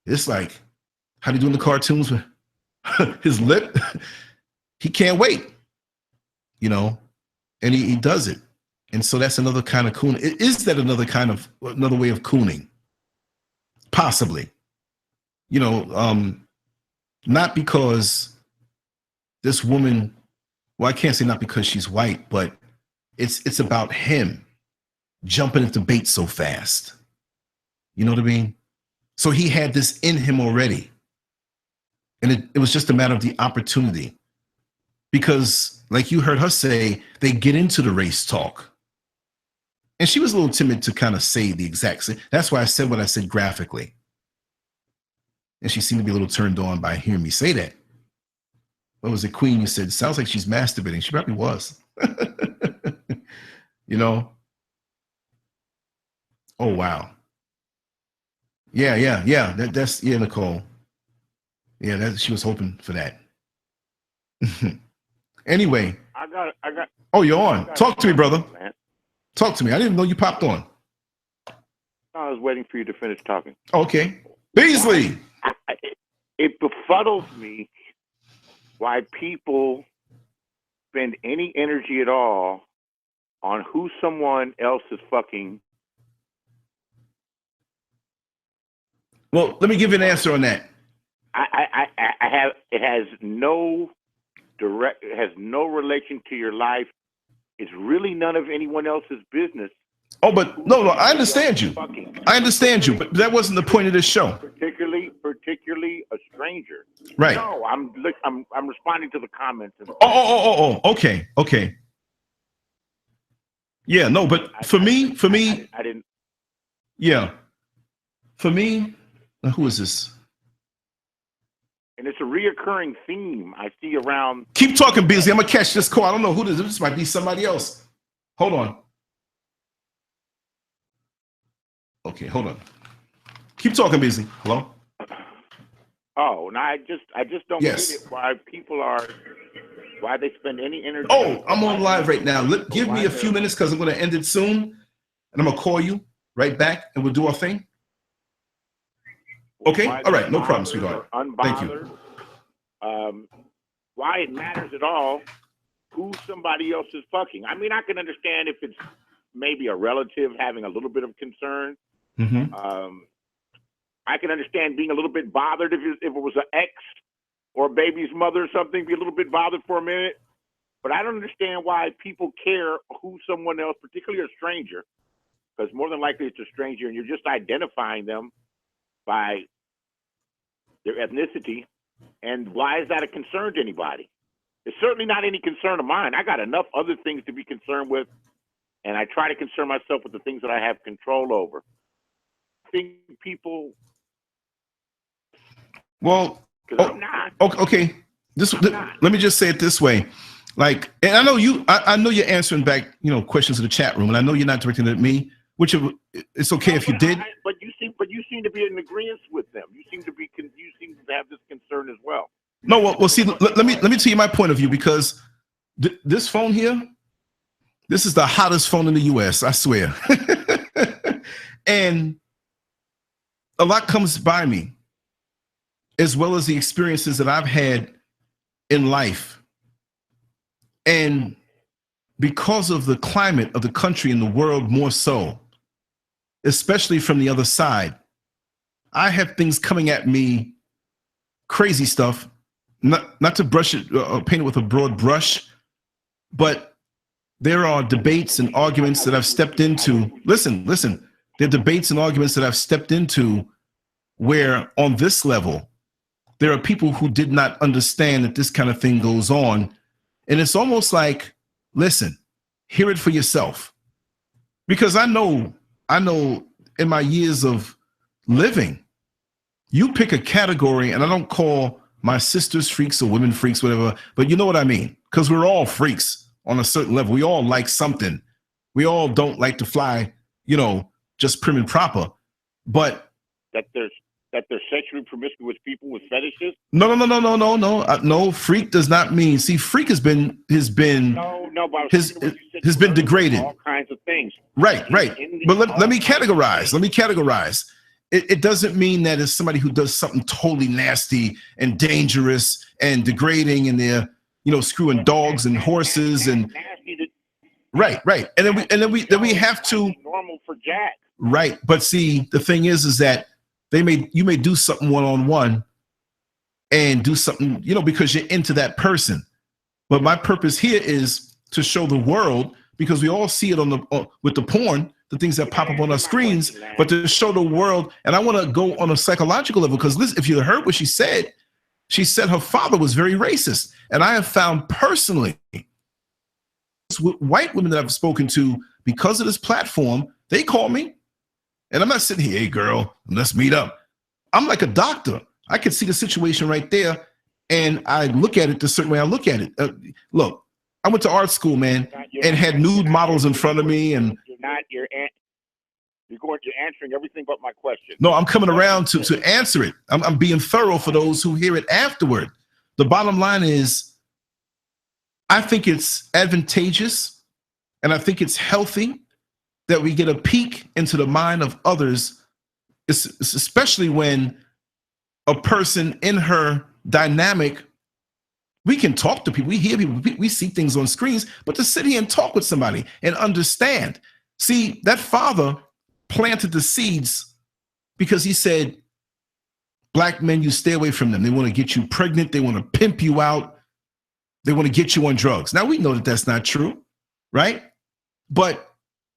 Speaker 1: It's like, how do you do in the cartoons with his lip? He can't wait, you know, and he does it. And so that's another kind of coon. Is that another way of cooning? Possibly. You know, not because this woman, well, I can't say not because she's white, but it's about him jumping at the bait so fast. You know what I mean? So he had this in him already. And it was just a matter of the opportunity. Because like you heard her say, they get into the race talk. And she was a little timid to kind of say the exact same. That's why I said what I said graphically. And she seemed to be a little turned on by hearing me say that. what was it, Queen? You said, sounds like she's masturbating. She probably was. You know? Oh, wow. Yeah. That's Nicole. Yeah, she was hoping for that. Anyway.
Speaker 3: I got.
Speaker 1: Oh, you're on. Talk to me, brother. Man. Talk to me. I didn't know you popped on.
Speaker 3: I was waiting for you to finish talking.
Speaker 1: Okay. Beasley.
Speaker 3: It befuddles me why people spend any energy at all on who someone else is fucking.
Speaker 1: Well, let me give you an answer on that.
Speaker 3: It has no relation to your life. It's really none of anyone else's business.
Speaker 1: Oh, but no, I understand you. I understand you, but that wasn't the point of this show.
Speaker 3: Particularly a stranger.
Speaker 1: Right.
Speaker 3: No, I'm responding to the comments.
Speaker 1: Okay. Yeah, no, but for me,
Speaker 3: I didn't.
Speaker 1: Yeah, for me, who is this?
Speaker 3: And it's a reoccurring theme I see around.
Speaker 1: Keep talking, Beasley. I'm gonna catch this call. I don't know who this is. This might be somebody else. Hold on. Okay, hold on. Keep talking, Beasley. Hello?
Speaker 3: Oh, no, I just don't get it why they spend any energy.
Speaker 1: Oh, I'm on live right now. Give me a few minutes because I'm going to end it soon. And I'm going to call you right back and we'll do our thing. Okay? All right. No problem, sweetheart. Thank you.
Speaker 3: Why it matters at all who somebody else is fucking. I mean, I can understand if it's maybe a relative having a little bit of concern.
Speaker 1: Mm-hmm.
Speaker 3: I can understand being a little bit bothered if it was an ex or a baby's mother or something, be a little bit bothered for a minute. But I don't understand why people care who someone else, particularly a stranger, because more than likely it's a stranger and you're just identifying them by their ethnicity. And why is that a concern to anybody? It's certainly not any concern of mine. I got enough other things to be concerned with, and I try to concern myself with the things that I have control over. I think people...
Speaker 1: Well,
Speaker 3: I'm not.
Speaker 1: Okay. Let me just say it this way. Like, and I know you're answering back, questions in the chat room, and I know you're not directing it at me, which it's okay if you did.
Speaker 3: But you seem to be in agreement with them. You seem to have this concern as well.
Speaker 1: No, well, see, let me tell you my point of view, because this phone here, this is the hottest phone in the U.S. I swear, and a lot comes by me, as well as the experiences that I've had in life. And because of the climate of the country and the world more so, especially from the other side, I have things coming at me, crazy stuff, not to brush it or paint it with a broad brush, but there are debates and arguments that I've stepped into. Listen, there are debates and arguments that I've stepped into where on this level, there are people who did not understand that this kind of thing goes on. And it's almost like, listen, hear it for yourself. Because I know in my years of living, you pick a category, and I don't call my sisters freaks or women freaks, whatever, but you know what I mean? Because we're all freaks on a certain level. We all like something. We all don't like to fly, just prim and proper. But
Speaker 3: that there's sexually promiscuous people with fetishes?
Speaker 1: No. No, freak does not mean. See, freak has been degraded.
Speaker 3: All kinds of things.
Speaker 1: Right. But let me categorize. It doesn't mean that it's somebody who does something totally nasty and dangerous and degrading, and they're screwing dogs and horses and right. And then we have to
Speaker 3: normal for Jack.
Speaker 1: Right, but see, the thing is that you may do something one-on-one and do something, because you're into that person. But my purpose here is to show the world, because we all see it with the porn, the things that pop up on our screens, but to show the world. And I want to go on a psychological level, because listen, if you heard what she said her father was very racist. And I have found personally, white women that I've spoken to, because of this platform, they call me. And I'm not sitting here, hey, girl, let's meet up. I'm like a doctor. I can see the situation right there. and I look at it the certain way I look at it. Look, I went to art school, man, and had nude models in front of me, and
Speaker 3: you're answering everything but my question.
Speaker 1: No, I'm coming around to answer it. I'm being thorough for those who hear it afterward. The bottom line is, I think it's advantageous, and I think it's healthy that we get a peek into the mind of others, especially when a person in her dynamic, we can talk to people, we hear people, we see things on screens, but to sit here and talk with somebody and understand. See, that father planted the seeds because he said, black men, you stay away from them. They want to get you pregnant. They want to pimp you out. They want to get you on drugs. Now, we know that that's not true, right? But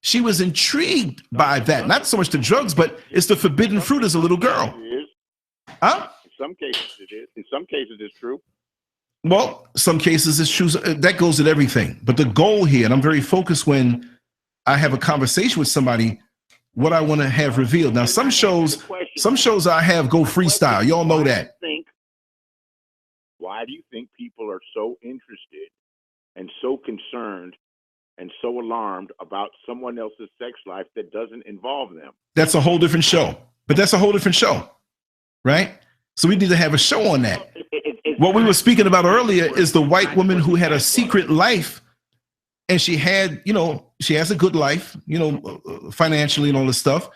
Speaker 1: she was intrigued by that. Not so much the drugs, but it's the forbidden fruit as a little girl. Huh?
Speaker 3: In some cases it is. In some cases it's true.
Speaker 1: Well, some cases it's true. That goes with everything. But the goal here, and I'm very focused when I have a conversation with somebody, what I want to have revealed. Now, some shows I have go freestyle. Y'all know that.
Speaker 3: Why do you think people are so interested and so concerned and so alarmed about someone else's sex life that doesn't involve them?
Speaker 1: That's a whole different show. But that's a whole different show, right? So we need to have a show on that. What we were speaking about earlier is the white woman who had a secret life, and she had, she has a good life, financially and all this stuff.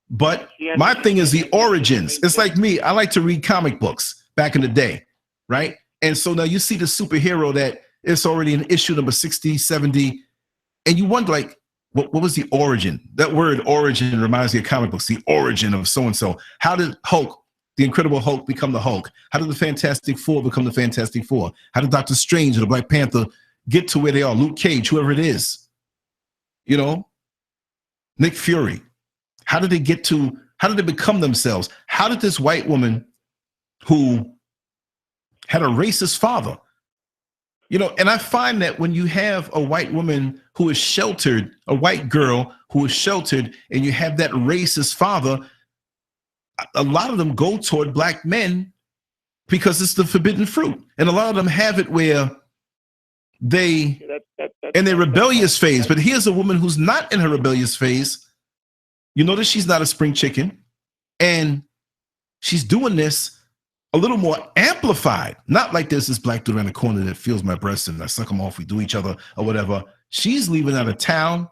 Speaker 1: But my thing is the origins. It's like me. I like to read comic books back in the day, right? And so now you see the superhero that it's already in issue number 60, 70, and you wonder, like, what was the origin? That word origin reminds me of comic books, the origin of so-and-so. How did Hulk, the Incredible Hulk, become the Hulk? How did the Fantastic Four become the Fantastic Four? How did Doctor Strange or the Black Panther get to where they are? Luke Cage, whoever it is, Nick Fury. How did they become themselves? How did this white woman who had a racist father, and I find that when you have a white woman who is sheltered, a white girl who is sheltered, and you have that racist father, a lot of them go toward black men because it's the forbidden fruit. And a lot of them have it where they, in their rebellious phase, but here's a woman who's not in her rebellious phase. You notice she's not a spring chicken, and she's doing this a little more amplified. Not like there's this black dude around the corner that feels my breasts and I suck them off, we do each other or whatever. She's leaving out of town.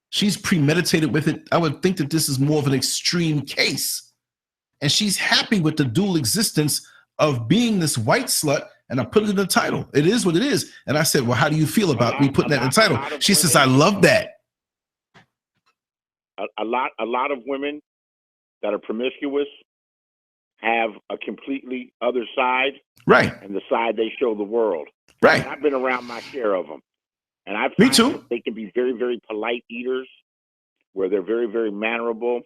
Speaker 1: She's premeditated with it. I would think that this is more of an extreme case. And she's happy with the dual existence of being this white slut, and I put it in the title. It is what it is. And I said, well, how do you feel about me putting that in the title? She says, I love that.
Speaker 3: A lot of women that are promiscuous have a completely other side,
Speaker 1: right?
Speaker 3: And the side they show the world,
Speaker 1: right?
Speaker 3: And I've been around my share of them, and I've
Speaker 1: me too.
Speaker 3: They can be very, very polite eaters, where they're very, very mannerable.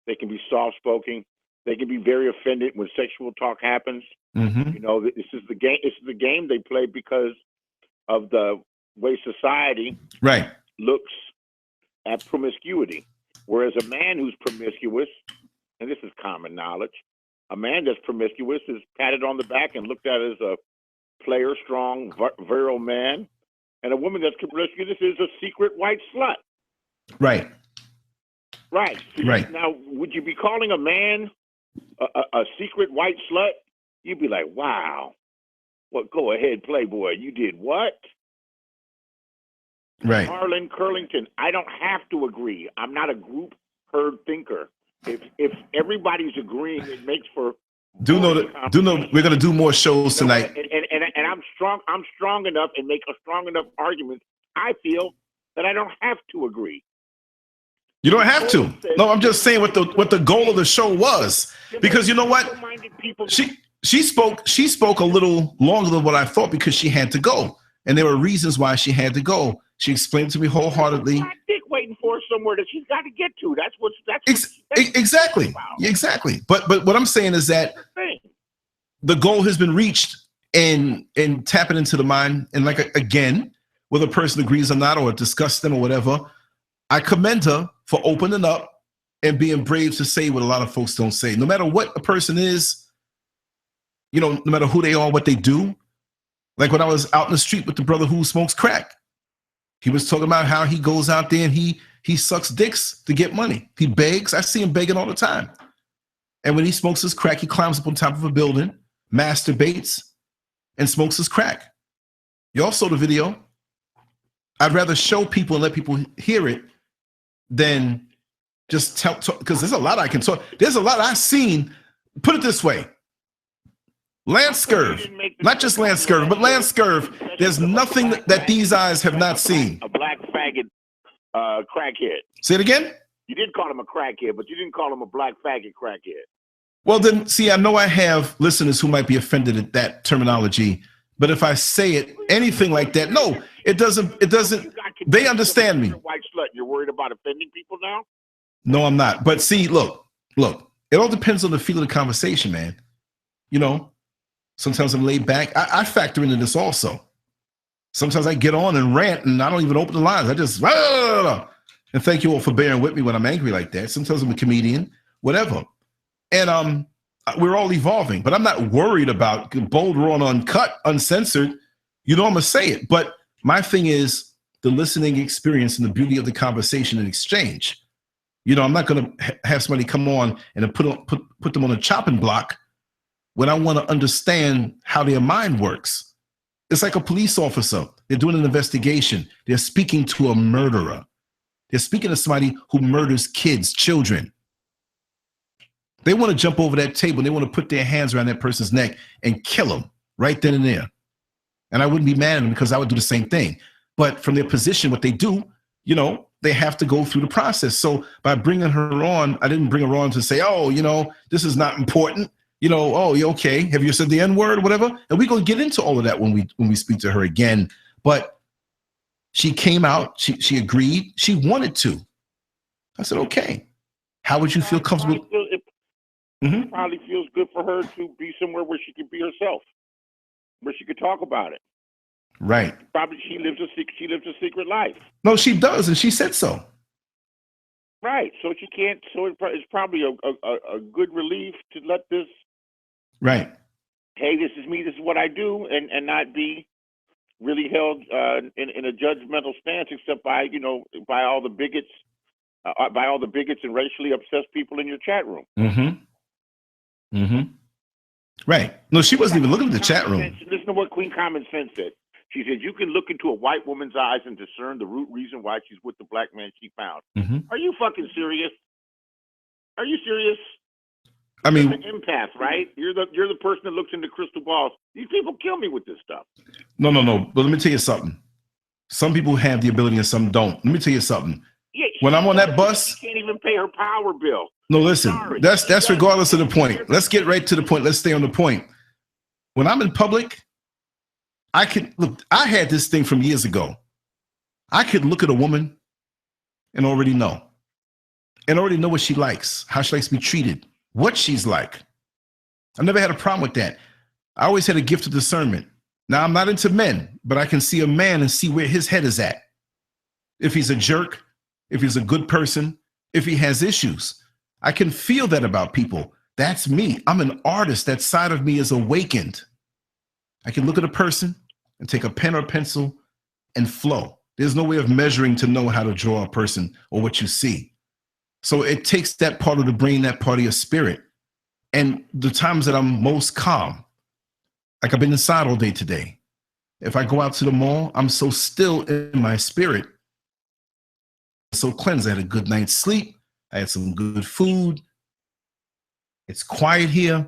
Speaker 3: They can be soft-spoken. They can be very offended when sexual talk happens.
Speaker 1: Mm-hmm.
Speaker 3: This is the game. This is the game they play because of the way society
Speaker 1: right
Speaker 3: looks at promiscuity. Whereas a man who's promiscuous, and this is common knowledge, a man that's promiscuous is patted on the back and looked at as a player, strong, virile man. And a woman that's promiscuous is a secret white slut.
Speaker 1: Right.
Speaker 3: Right.
Speaker 1: Right.
Speaker 3: Now, would you be calling a man a secret white slut? You'd be like, wow. Well, go ahead, Playboy. You did what?
Speaker 1: Right.
Speaker 3: Harlan Curlington, I don't have to agree. I'm not a group herd thinker. If everybody's agreeing, it makes for
Speaker 1: do know we're gonna do more shows tonight.
Speaker 3: And I'm strong enough and make a strong enough argument. I feel that I don't have to agree.
Speaker 1: You don't have to. No, I'm just saying what the goal of the show was. Because you know what? She spoke a little longer than what I thought because she had to go. And there were reasons why she had to go. She explained to me wholeheartedly.
Speaker 3: Dick waiting for her somewhere that she's got to get to.
Speaker 1: Exactly. Exactly. But what I'm saying is that the goal has been reached in tapping into the mind. And like, again, whether a person agrees or not, or discuss them or whatever, I commend her for opening up and being brave to say what a lot of folks don't say. No matter what a person is, you know, no matter who they are, what they do. Like when I was out in the street with the brother who smokes crack, he was talking about how he goes out there and he sucks dicks to get money. He begs. I see him begging all the time. And when he smokes his crack, he climbs up on top of a building, masturbates, and smokes his crack. Y'all saw the video. I'd rather show people and let people hear it than just tell, because there's a lot I can talk. There's a lot I've seen. Put it this way. LanceScurv, not just LanceScurv, but LanceScurv, there's nothing that these eyes have not seen.
Speaker 3: A black faggot crackhead.
Speaker 1: Say it again?
Speaker 3: You did call him a crackhead, but you didn't call him a black faggot crackhead.
Speaker 1: Well, then, see, I know I have listeners who might be offended at that terminology, but if I say it, anything like that, no, it doesn't, they understand me.
Speaker 3: White slut, you're worried about offending people now?
Speaker 1: No, I'm not. But see, look, it all depends on the feel of the conversation, man. You know, sometimes I'm laid back. I factor into this also. Sometimes I get on and rant and I don't even open the lines. I just, and thank you all for bearing with me when I'm angry like that. Sometimes I'm a comedian, whatever. And we're all evolving, but I'm not worried about bold, raw, and uncut, uncensored. You know, I'm going to say it. But my thing is the listening experience and the beauty of the conversation and exchange. You know, I'm not going to have somebody come on and put them on a chopping block when I want to understand how their mind works. It's like a police officer. They're doing an investigation. They're speaking to a murderer. They're speaking to somebody who murders kids, children. They want to jump over that table. They want to put their hands around that person's neck and kill them right then and there. And I wouldn't be mad at them because I would do the same thing. But from their position, what they do, you know, they have to go through the process. So by bringing her on, I didn't bring her on to say, oh, you know, this is not important. You know, oh, you okay? Have you said the N-word or whatever? And we're going to get into all of that when we speak to her again. But she came out. She agreed. She wanted to. I said, okay. How would you feel comfortable?
Speaker 3: It probably feels good for her to be somewhere where she can be herself, where she could talk about it.
Speaker 1: Right.
Speaker 3: Probably she lives a secret life.
Speaker 1: No, she does, and she said so.
Speaker 3: Right. So she can't. So it's probably a good relief to let this.
Speaker 1: Right.
Speaker 3: Hey, this is me. This is what I do, and not be really held in a judgmental stance, except by all the bigots, and racially obsessed people in your chat room.
Speaker 1: Right. No, she wasn't even looking at the chat room.
Speaker 3: Listen to what Queen Common Sense said. She said, you can look into a white woman's eyes and discern the root reason why she's with the black man she found. Are you fucking serious? Are you serious?
Speaker 1: I mean,
Speaker 3: you're an empath, right? You're the person that looks into crystal balls. These people kill me with this stuff.
Speaker 1: No. But let me tell you something. Some people have the ability and some don't. Let me tell you something.
Speaker 3: Yeah,
Speaker 1: when I'm on that bus,
Speaker 3: she can't even pay her power bill.
Speaker 1: No, listen, that's regardless of the point. Let's get right to the point. Let's stay on the point. When I'm in public, I had this thing from years ago. I could look at a woman and already know what she likes, how she likes to be treated, what she's like. I've never had a problem with that. I always had a gift of discernment. Now, I'm not into men, but I can see a man and see where his head is at. If he's a jerk, if he's a good person, if he has issues. I can feel that about people. That's me. I'm an artist. That side of me is awakened. I can look at a person and take a pen or pencil and flow. There's no way of measuring to know how to draw a person or what you see. So it takes that part of the brain, that part of your spirit. And the times that I'm most calm, like I've been inside all day today. If I go out to the mall, I'm so still in my spirit. So cleansed. I had a good night's sleep. I had some good food. It's quiet here.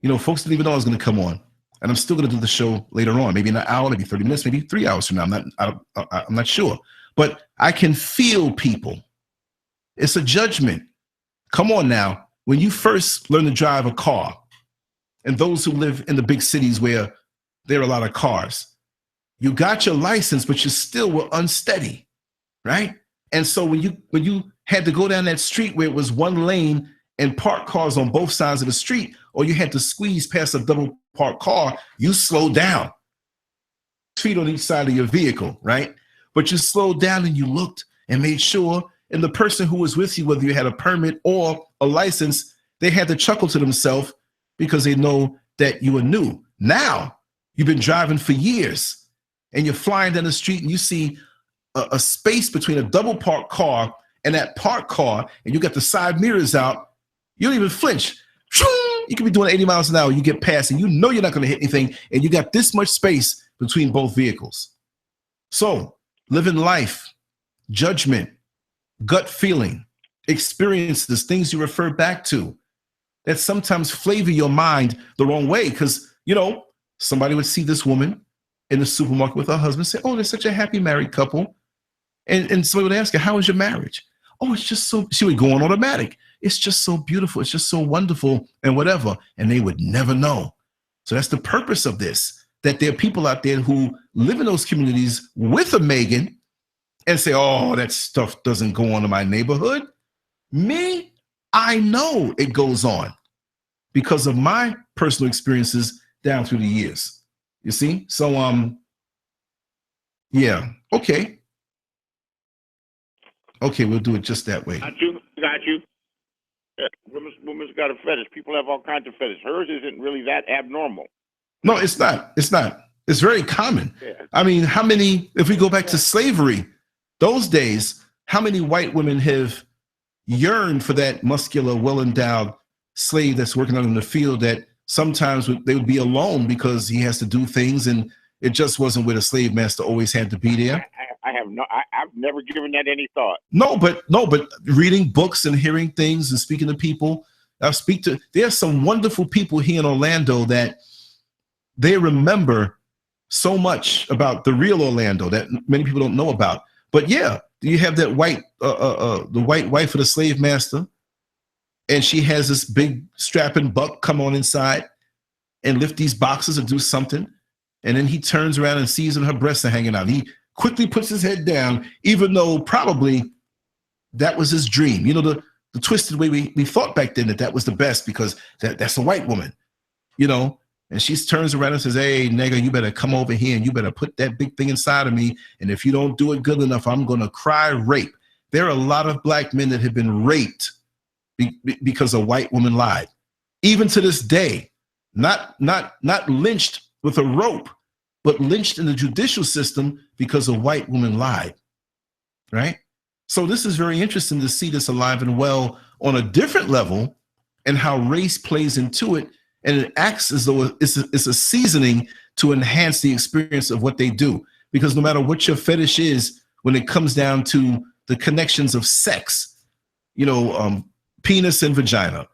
Speaker 1: You know, folks didn't even know I was going to come on. And I'm still going to do the show later on, maybe in an hour, maybe 30 minutes, maybe 3 hours from now. I'm not sure. But I can feel people. It's a judgment. Come on now. When you first learn to drive a car, and those who live in the big cities where there are a lot of cars, you got your license, but you still were unsteady, right? And so when you had to go down that street where it was one lane and park cars on both sides of the street, or you had to squeeze past a double parked car, you slowed down. Feet on each side of your vehicle, right? But you slowed down and you looked and made sure, and the person who was with you, whether you had a permit or a license, they had to chuckle to themselves because they know that you were new. Now you've been driving for years and you're flying down the street and you see a space between a double parked car and that parked car, and you got the side mirrors out. You don't even flinch. You can be doing 80 miles an hour. You get past and you know you're not going to hit anything. And you got this much space between both vehicles. So living life, judgment, gut feeling, experiences, things you refer back to that sometimes flavor your mind the wrong way. Because, somebody would see this woman in the supermarket with her husband, say, oh, they're such a happy married couple. And somebody would ask her, how is your marriage? Oh, it's just so, she would go on automatic. It's just so beautiful. It's just so wonderful and whatever. And they would never know. So that's the purpose of this, that there are people out there who live in those communities with a Meghan and say, oh, that stuff doesn't go on in my neighborhood. Me, I know it goes on because of my personal experiences down through the years. You see? So, yeah. Okay. Okay, we'll do it just that way.
Speaker 3: Got you. Yeah, women's got a fetish. People have all kinds of fetishes. Hers isn't really that abnormal.
Speaker 1: No, it's not. It's not. It's very common.
Speaker 3: Yeah.
Speaker 1: I mean, how many, if we go back to slavery, those days, how many white women have yearned for that muscular, well-endowed slave that's working out in the field that sometimes they would be alone because he has to do things and it just wasn't where the slave master always had to be there.
Speaker 3: I've never given that any thought.
Speaker 1: No, but reading books and hearing things and speaking to people. There's some wonderful people here in Orlando that they remember so much about the real Orlando that many people don't know about. But yeah, you have that the white wife of the slave master, and she has this big strapping buck come on inside and lift these boxes or do something. And then he turns around and sees her breasts are hanging out. He quickly puts his head down, even though probably that was his dream. The twisted way we thought back then that was the best because that's a white woman, and she turns around and says, hey, nigga, you better come over here and you better put that big thing inside of me. And if you don't do it good enough, I'm going to cry rape. There are a lot of black men that have been raped because a white woman lied. Even to this day, not lynched with a rope, but lynched in the judicial system because a white woman lied, right? So this is very interesting to see this alive and well on a different level and how race plays into it. And it acts as though it's a seasoning to enhance the experience of what they do. Because no matter what your fetish is, when it comes down to the connections of sex, penis and vagina,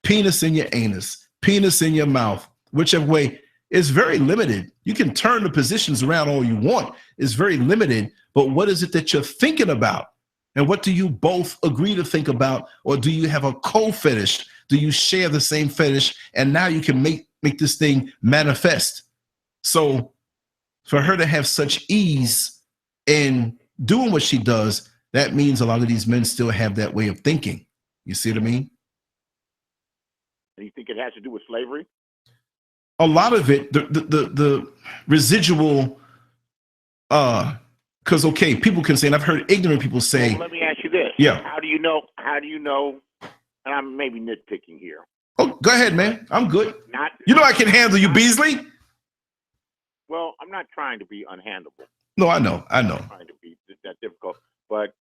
Speaker 1: penis in your anus, penis in your mouth, whichever way, it's very limited. You can turn the positions around all you want. It's very limited. But what is it that you're thinking about? And what do you both agree to think about? Or do you have a co-fetish? Do you share the same fetish? And now you can make this thing manifest. So for her to have such ease in doing what she does, that means a lot of these men still have that way of thinking. You see what I mean?
Speaker 3: And you think it has to do with slavery?
Speaker 1: A lot of it, the residual, because okay, people can say, and I've heard ignorant people say.
Speaker 3: Well, let me ask you this.
Speaker 1: Yeah.
Speaker 3: How do you know? And I'm maybe nitpicking here.
Speaker 1: Oh, go ahead, man. I'm good.
Speaker 3: I
Speaker 1: can handle you, Beasley.
Speaker 3: Well, I'm not trying to be unhandleable.
Speaker 1: No, I know.
Speaker 3: I'm not trying to be that difficult, but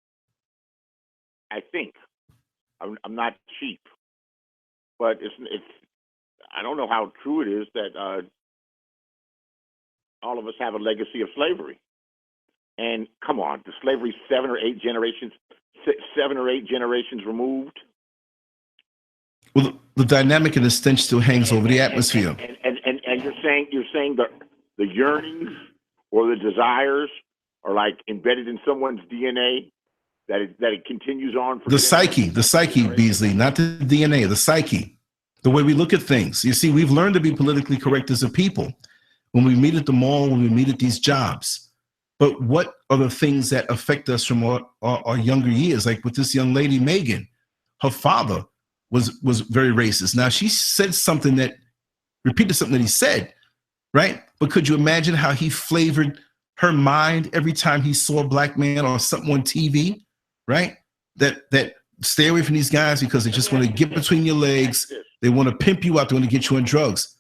Speaker 3: I think I'm not cheap, but it's. I don't know how true it is that all of us have a legacy of slavery. And come on, the slavery 7 or 8 generations removed.
Speaker 1: Well, the dynamic and the stench still hangs over the atmosphere.
Speaker 3: And you're saying the yearnings or the desires are like embedded in someone's DNA, that it continues on for
Speaker 1: the psyche, Beasley, not the DNA, the psyche. The way we look at things. You see, we've learned to be politically correct as a people when we meet at the mall, when we meet at these jobs. But what are the things that affect us from our younger years? Like with this young lady, Meghan, her father was very racist. Now, she said repeated something that he said, right? But could you imagine how he flavored her mind every time he saw a black man or something on TV, right? That stay away from these guys because they just want to get between your legs. They want to pimp you out. They want to get you on drugs.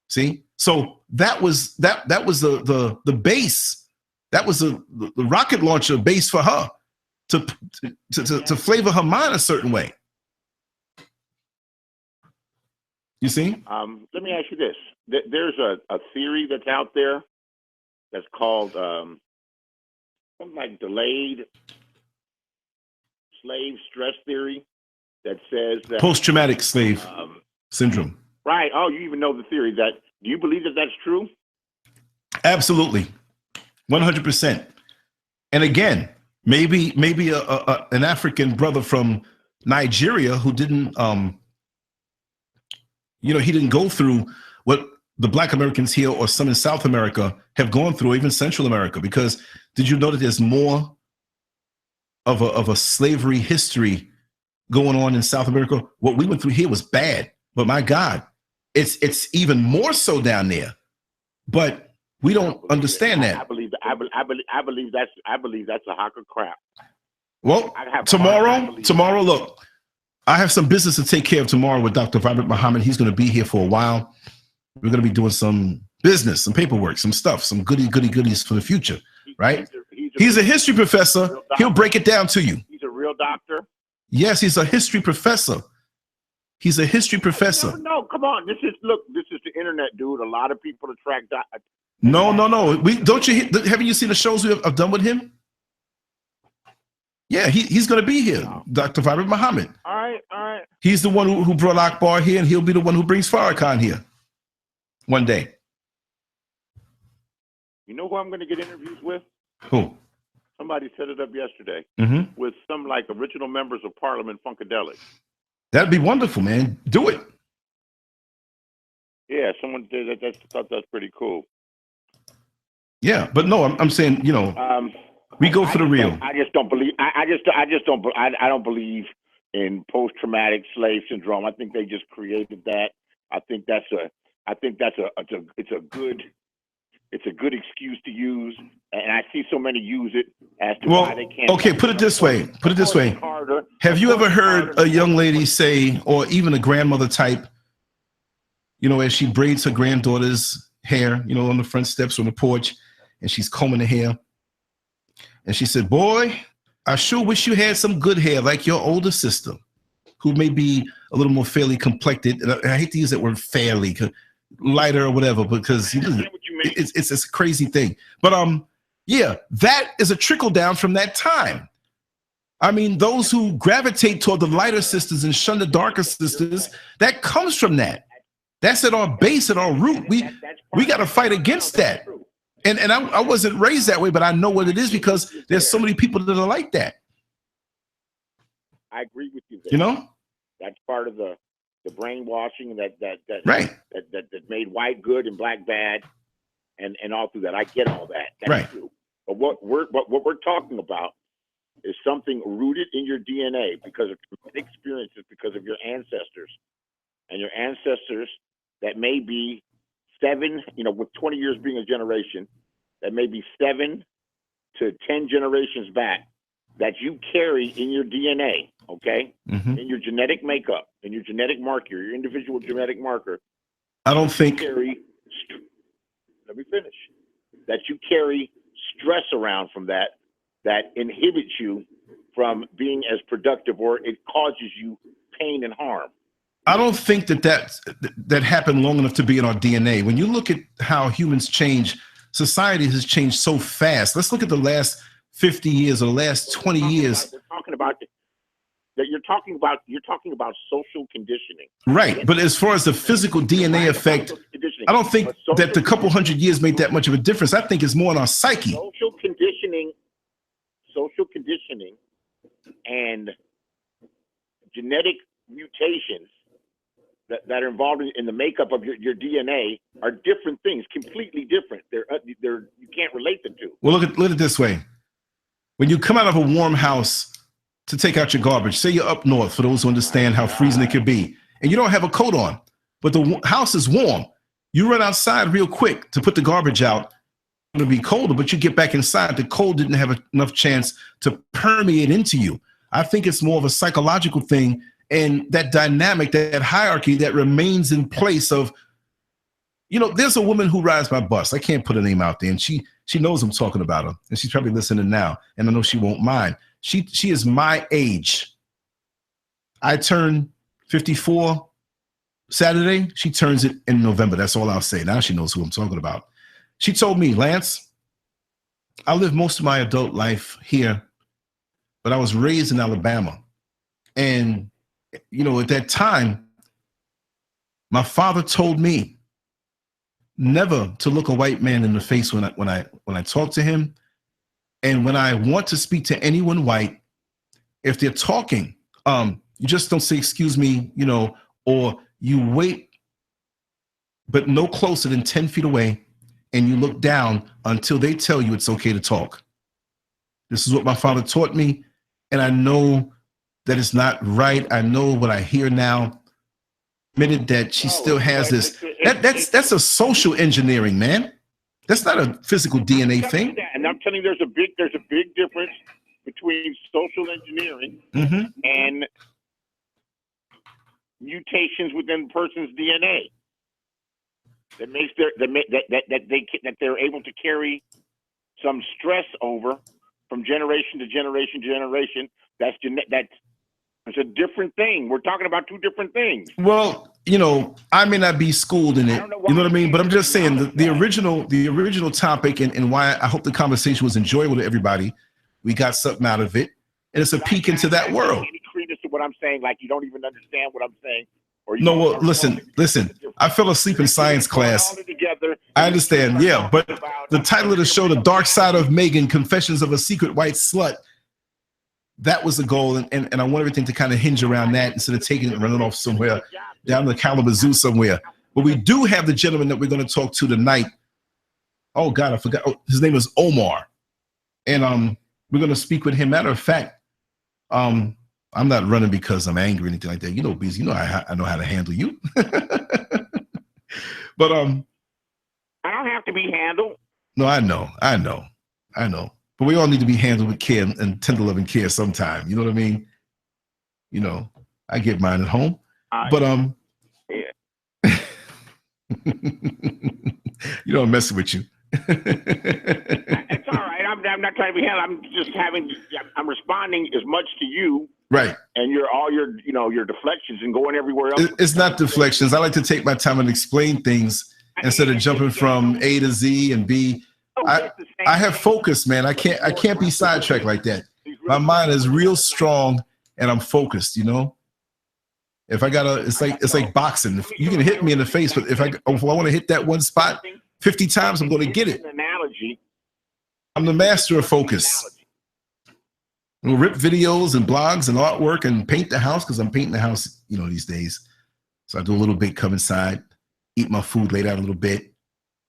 Speaker 1: See, so that was the base. That was the rocket launcher base for her to flavor her mind a certain way. You see?
Speaker 3: Let me ask you this. There's a theory that's out there that's called something like delayed slave stress theory that says that
Speaker 1: post-traumatic slave syndrome.
Speaker 3: Right. Oh, you even know the theory. Do you believe that that's true?
Speaker 1: Absolutely. 100%. And again, maybe an African brother from Nigeria who didn't, he didn't go through what the Black Americans here or some in South America have gone through, even Central America. Because did you know that there's more of a slavery history going on in South America? What we went through here was bad, but my God, it's even more so down there. But we don't understand that.
Speaker 3: I believe that's a hunk of crap.
Speaker 1: Well, tomorrow, look, I have some business to take care of tomorrow with Dr. Robert Muhammad. He's going to be here for a while. We're going to be doing some business, some paperwork, some stuff, some goodies for the future, right? He's a history professor. He'll break it down to you.
Speaker 3: He's a real doctor.
Speaker 1: Yes, he's a history professor. He's a history professor.
Speaker 3: No, come on. This is the internet, dude. A lot of people attract.
Speaker 1: No. Haven't you seen the shows I've done with him? Yeah, he's going to be here, Dr. Robert Muhammad.
Speaker 3: All right.
Speaker 1: He's the one who brought Akbar here, and he'll be the one who brings Farrakhan here one day.
Speaker 3: You know who I'm going to get interviews with?
Speaker 1: Who?
Speaker 3: Somebody set it up yesterday with some like original members of Parliament Funkadelic.
Speaker 1: That'd be wonderful, man. Do it.
Speaker 3: Yeah, someone did that. Thought that's pretty cool.
Speaker 1: Yeah, but no, I'm saying, we go for the real.
Speaker 3: I just don't believe. I don't believe in post-traumatic slave syndrome. I think they just created that. I think it's a good excuse to use, and I see so many use it as to why they can't.
Speaker 1: Okay, put it this way. Have you ever heard a young lady say, or even a grandmother type, as she braids her granddaughter's hair, on the front steps on the porch, and she's combing the hair, and she said, "Boy, I sure wish you had some good hair like your older sister, who may be a little more fairly complected." And I hate to use that word fairly, lighter or whatever, because it's a crazy thing. But yeah, that is a trickle down from that time. I mean, those who gravitate toward the lighter sisters and shun the darker sisters, that comes from that. That's at our base, at our root. We got to fight against that. And I wasn't raised that way, but I know what it is because there's so many people that are like that.
Speaker 3: I agree with you there. That's part of the brainwashing that made white good and black bad, and all through that. I get all that. That's true. But what we're talking about is something rooted in your DNA because of experiences, because of your ancestors, and your ancestors that may be 7, with 20 years being a generation, that may be 7 to 10 generations back, that you carry in your DNA, okay? In your genetic makeup, in your genetic marker, your individual genetic marker.
Speaker 1: I don't think.
Speaker 3: Let me finish. That you carry stress around from that inhibits you from being as productive, or it causes you pain and harm.
Speaker 1: I don't think that happened long enough to be in our DNA. When you look at how humans change, society has changed so fast. Let's look at the last 50 years or the last 20 years.
Speaker 3: You're talking about social conditioning.
Speaker 1: Right. But as far as the physical DNA effect, I don't think that the couple hundred years made that much of a difference. I think it's more in our psyche.
Speaker 3: Social conditioning and genetic mutations that are involved in the makeup of your DNA are different things, completely different. You can't relate the two.
Speaker 1: Well, look at it this way. When you come out of a warm house to take out your garbage, say you're up north, for those who understand how freezing it could be, and you don't have a coat on, but the house is warm, you run outside real quick to put the garbage out. It'll be colder, but you get back inside. The cold didn't have enough chance to permeate into you. I think it's more of a psychological thing, and that dynamic, that hierarchy that remains in place of You know, there's a woman who rides my bus. I can't put her name out there, and she knows I'm talking about her, and she's probably listening now, and I know she won't mind. She is my age. I turn 54 Saturday. She turns it in November. That's all I'll say. Now she knows who I'm talking about. She told me, Lance, I lived most of my adult life here, but I was raised in Alabama. And, you know, at that time, my father told me never to look a white man in the face when I talk to him. And when I want to speak to anyone white, if they're talking, you just don't say, excuse me, you know, or you wait, but no closer than 10 feet away, and you look down until they tell you it's okay to talk. This is what my father taught me, and I know that it's not right. I know what I hear now. Admitted that she still has this. That's a social engineering, man. That's not a physical DNA thing.
Speaker 3: And I'm telling you, there's a big difference between social engineering and mutations within the person's DNA that makes that they're able to carry some stress over from generation to generation to generation. That's a different thing. We're talking about two different things.
Speaker 1: Well, you know, I may not be schooled in it. You know what I mean? But I'm just saying the original topic and why I hope the conversation was enjoyable to everybody. We got something out of it, and it's a peek into that world.
Speaker 3: Any credence to what I'm saying? Like you don't even understand what I'm saying? Or you
Speaker 1: no, well, listen. I fell asleep in science class. I understand, yeah. But the title of the show, The Dark Side of Meghan, Confessions of a Secret White Slut, that was the goal, and I want everything to kind of hinge around that instead of taking it and running off somewhere down the Kalamazoo somewhere. But we do have the gentleman that we're going to talk to tonight. Oh God, I forgot. Oh, his name is Omar, and we're going to speak with him. Matter of fact, I'm not running because I'm angry or anything like that. You know, Bees, you know I know how to handle you. But
Speaker 3: I don't have to be handled.
Speaker 1: No, I know. But we all need to be handled with care and tender loving care sometime. You know what I mean? You know, I get mine at home. But
Speaker 3: yeah.
Speaker 1: You know, I'm messing with you.
Speaker 3: It's all right. I'm not trying to be handled. I'm responding as much to you.
Speaker 1: Right.
Speaker 3: And your deflections and going everywhere else.
Speaker 1: It's not deflections. I like to take my time and explain things instead of jumping from A to Z and B. I have focus, man. I can't be sidetracked like that. My mind is real strong and I'm focused, you know? If I gotta, it's like boxing. If you can hit me in the face, but if I want to hit that one spot 50 times, I'm going to get it. I'm the master of focus. We'll rip videos and blogs and artwork and paint the house because I'm painting the house, you know, these days. So I do a little bit, come inside, eat my food, lay down a little bit,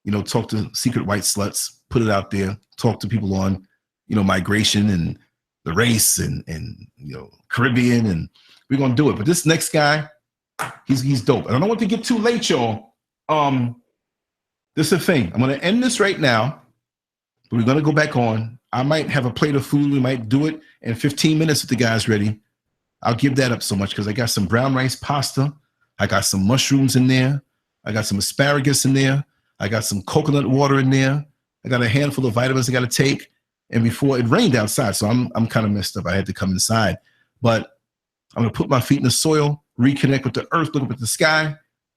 Speaker 1: you know, talk to secret white sluts, put it out there, talk to people on, you know, migration and the race and you know, Caribbean, and we're going to do it. But this next guy, he's dope. And I don't want to get too late, y'all. This is the thing. I'm going to end this right now, but we're going to go back on. I might have a plate of food. We might do it in 15 minutes if the guy's ready. I'll give that up so much because I got some brown rice pasta. I got some mushrooms in there. I got some asparagus in there. I got some coconut water in there. I got a handful of vitamins I got to take. And before it rained outside, so I'm kind of messed up. I had to come inside. But I'm going to put my feet in the soil, reconnect with the earth, look up at the sky,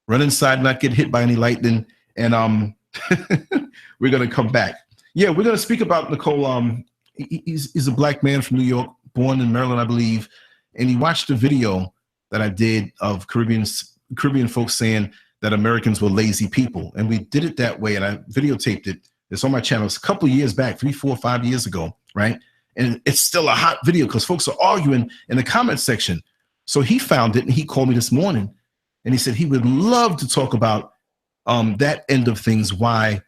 Speaker 1: run inside, not get hit by any lightning. And we're going to come back. Yeah, we're going to speak about Nicole. He's a black man from New York, born in Maryland, I believe. And he watched a video that I did of Caribbean folks saying that Americans were lazy people. And we did it that way. And I videotaped it. It's on my channel. It's a couple of years back, 3, 4, 5 years ago, right? And it's still a hot video because folks are arguing in the comment section. So he found it and he called me this morning and he said he would love to talk about that end of things, why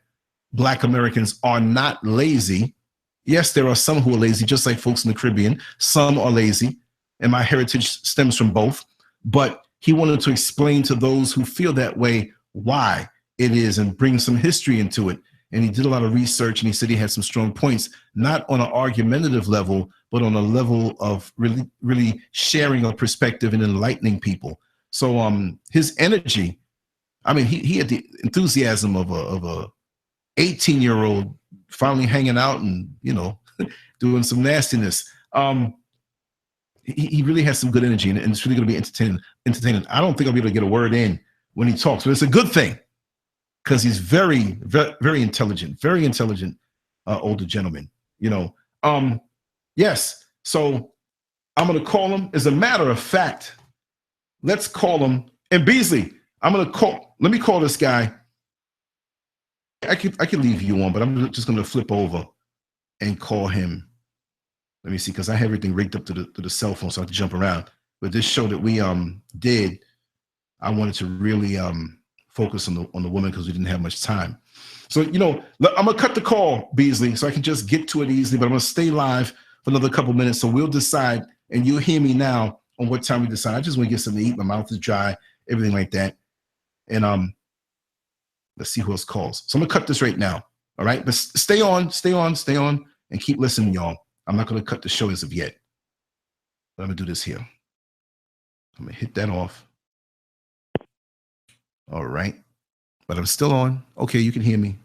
Speaker 1: Black Americans are not lazy. Yes, there are some who are lazy, just like folks in the Caribbean. Some are lazy, and my heritage stems from both. But he wanted to explain to those who feel that way why it is and bring some history into it. And he did a lot of research, and he said he had some strong points, not on an argumentative level, but on a level of really sharing a perspective and enlightening people. So his energy, I mean, he had the enthusiasm of a 18-year-old finally hanging out and, you know, doing some nastiness. He really has some good energy, and it's really going to be entertaining. I don't think I'll be able to get a word in when he talks, but it's a good thing because he's very, very intelligent, older gentleman, you know. Yes, so I'm going to call him. As a matter of fact, let's call him. And Beasley, let me call this guy. I can leave you on, but I'm just going to flip over and call him. Let me see, because I have everything rigged up to the cell phone, so I have to jump around. But this show that we did, I wanted to really focus on the woman because we didn't have much time. So, you know, I'm gonna cut the call, Beasley, so I can just get to it easily. But I'm gonna stay live for another couple minutes, so we'll decide, and you'll hear me now on what time we decide. I just want to get something to eat. My mouth is dry, everything like that. And let's see who else calls. So I'm gonna cut this right now. All right, but stay on, and keep listening, y'all. I'm not going to cut the show as of yet. But I'm going to do this here. I'm going to hit that off. All right. But I'm still on. Okay, you can hear me.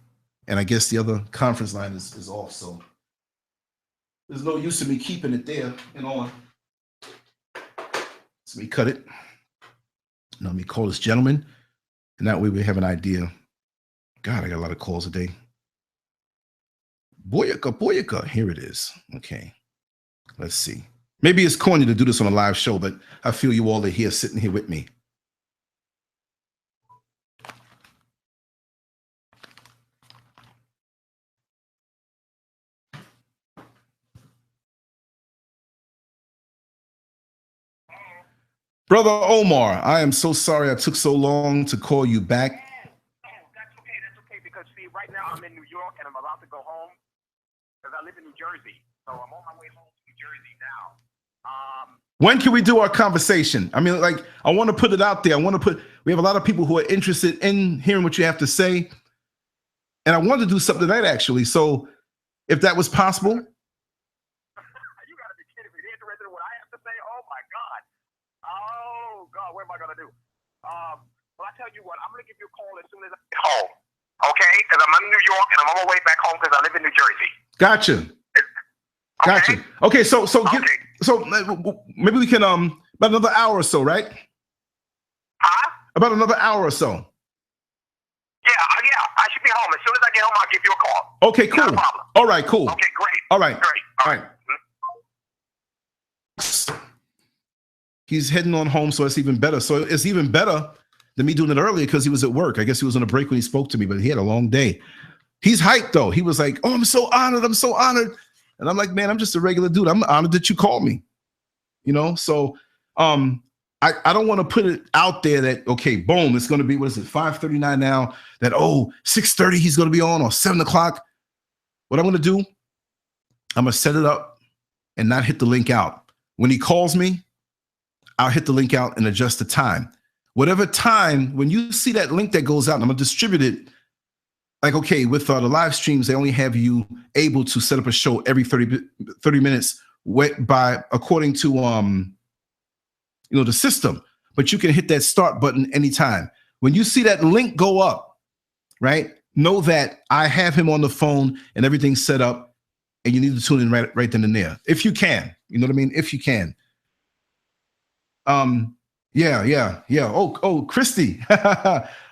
Speaker 1: And I guess the other conference line is off, so there's no use in me keeping it there and on. So let me cut it. Now let me call this gentleman, and that way we have an idea. God, I got a lot of calls a day. Boyaka. Here it is. Okay. Let's see. Maybe it's corny to do this on a live show, but I feel you all are here, sitting here with me. Brother Omar, I am so sorry I took so long to call you back.
Speaker 3: Oh, that's okay, because see, right now I'm in New York and I'm about to go home. Because I live in New Jersey, so I'm on my way home to New Jersey now.
Speaker 1: When can we do our conversation? I mean, like, I want to put it out there. We have a lot of people who are interested in hearing what you have to say. And I wanted to do something tonight, actually. So if that was possible.
Speaker 3: You got to be kidding me. They're interested in what I have to say? Oh, my God. Oh, God, what am I going to do? Well, I tell you what, I'm going to give you a call as soon as I get home. Okay? Because I'm in New York and I'm on my way back home because I live in New Jersey.
Speaker 1: Gotcha. Gotcha. Okay, so maybe we can about another hour or so, right?
Speaker 3: Huh?
Speaker 1: About another hour or so.
Speaker 3: Yeah, I should be home. As soon as I get home, I'll give you a call.
Speaker 1: Okay, cool.
Speaker 3: No problem.
Speaker 1: All right, cool.
Speaker 3: Okay, great.
Speaker 1: All right.
Speaker 3: Great.
Speaker 1: All right. He's heading on home, so it's even better. So it's even better than me doing it earlier because he was at work. I guess he was on a break when he spoke to me, but he had a long day. He's hyped, though. He was like, oh, I'm so honored. And I'm like, man, I'm just a regular dude. I'm honored that you called me. You know, so I don't want to put it out there that, okay, boom, it's going to be, 5:39 now, that, 6:30 he's going to be on, or 7 o'clock. What I'm going to do, I'm going to set it up and not hit the link out. When he calls me, I'll hit the link out and adjust the time. Whatever time, when you see that link that goes out, I'm going to distribute it. Like, okay, with the live streams, they only have you able to set up a show every 30 minutes according to the system. But you can hit that start button anytime. When you see that link go up, right, know that I have him on the phone and everything's set up, and you need to tune in right then and there. If you can. You know what I mean? If you can. Yeah. Oh, Christy.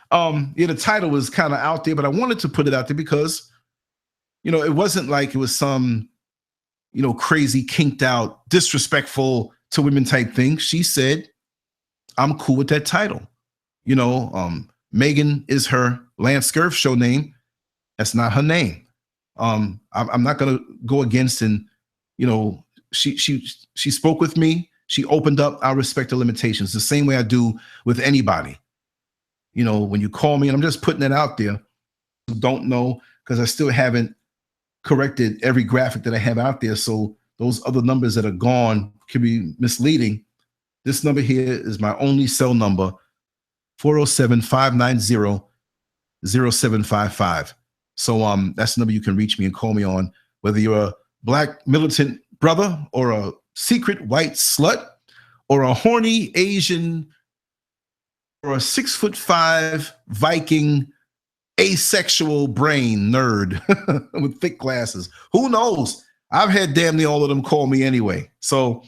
Speaker 1: The title was kind of out there, but I wanted to put it out there because, it wasn't like it was some, crazy, kinked out, disrespectful to women type thing. She said, I'm cool with that title. Meghan is her LanceScurv show name. That's not her name. I'm not going to go against, and, she spoke with me. She opened up. I respect the limitations the same way I do with anybody. When you call me, and I'm just putting it out there, don't know, because I still haven't corrected every graphic that I have out there. So those other numbers that are gone can be misleading. This number here is my only cell number, 407-590-0755. So that's the number you can reach me and call me on, whether you're a black militant brother or a secret white slut or a horny Asian or a 6'5" Viking asexual brain nerd with thick glasses. Who knows? I've had damn near all of them call me anyway. So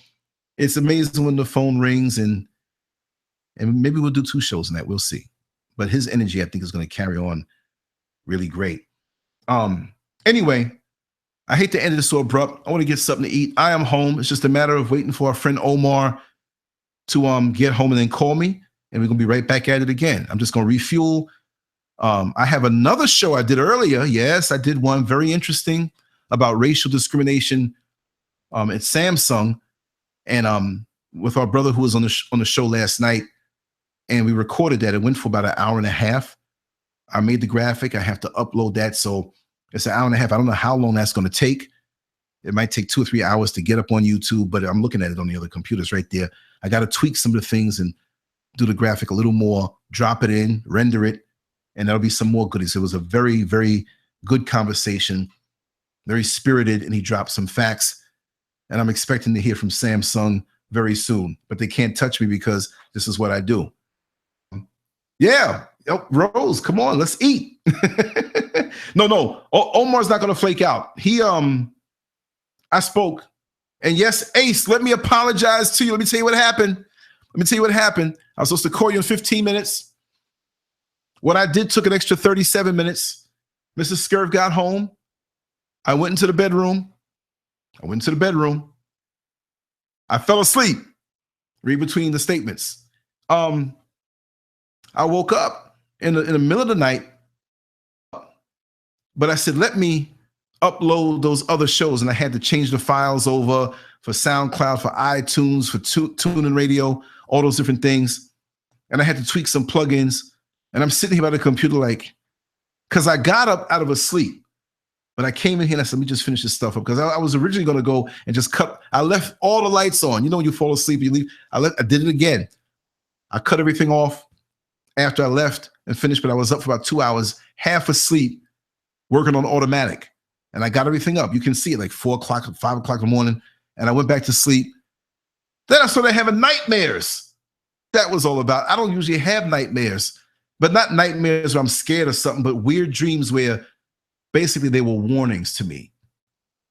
Speaker 1: it's amazing when the phone rings, and maybe we'll do 2 shows in that. We'll see. But his energy, I think, is going to carry on really great. Anyway, I hate to end it so abrupt. I want to get something to eat. I am home. It's just a matter of waiting for our friend Omar to get home and then call me, and we're going to be right back at it again. I'm just going to refuel. I have another show I did earlier. Yes, I did one very interesting about racial discrimination at Samsung, and with our brother who was on the show last night, and we recorded that. It went for about an hour and a half. I made the graphic. I have to upload that, so it's an hour and a half. I don't know how long that's going to take. It might take 2 or 3 hours to get up on YouTube, but I'm looking at it on the other computers right there. I got to tweak some of the things and do the graphic a little more, drop it in, render it, and there'll be some more goodies. It was a very, very good conversation, very spirited, and he dropped some facts. And I'm expecting to hear from Samsung very soon, but they can't touch me because this is what I do. Yeah. Oh, Rose, come on, let's eat. No. Omar's not going to flake out. I spoke, and yes, Ace, let me apologize to you. Let me tell you what happened. I was supposed to call you in 15 minutes. What I did took an extra 37 minutes. Mrs. Scurv got home. I went into the bedroom. I fell asleep. Read between the statements. I woke up in the middle of the night, but I said, let me upload those other shows, and I had to change the files over for SoundCloud, for iTunes, for TuneIn Radio, all those different things, and I had to tweak some plugins, and I'm sitting here by the computer because I got up out of a sleep, but I came in here and I said, let me just finish this stuff up, because I was originally going to go and just I left all the lights on. You know when you fall asleep, you leave. I did it again. I cut everything off after I left and finished, but I was up for about 2 hours, half asleep, working on automatic. And I got everything up. You can see it like 4 o'clock, 5 o'clock in the morning. And I went back to sleep. Then I started having nightmares. That was all about. I don't usually have nightmares, but not nightmares where I'm scared of something, but weird dreams where basically they were warnings to me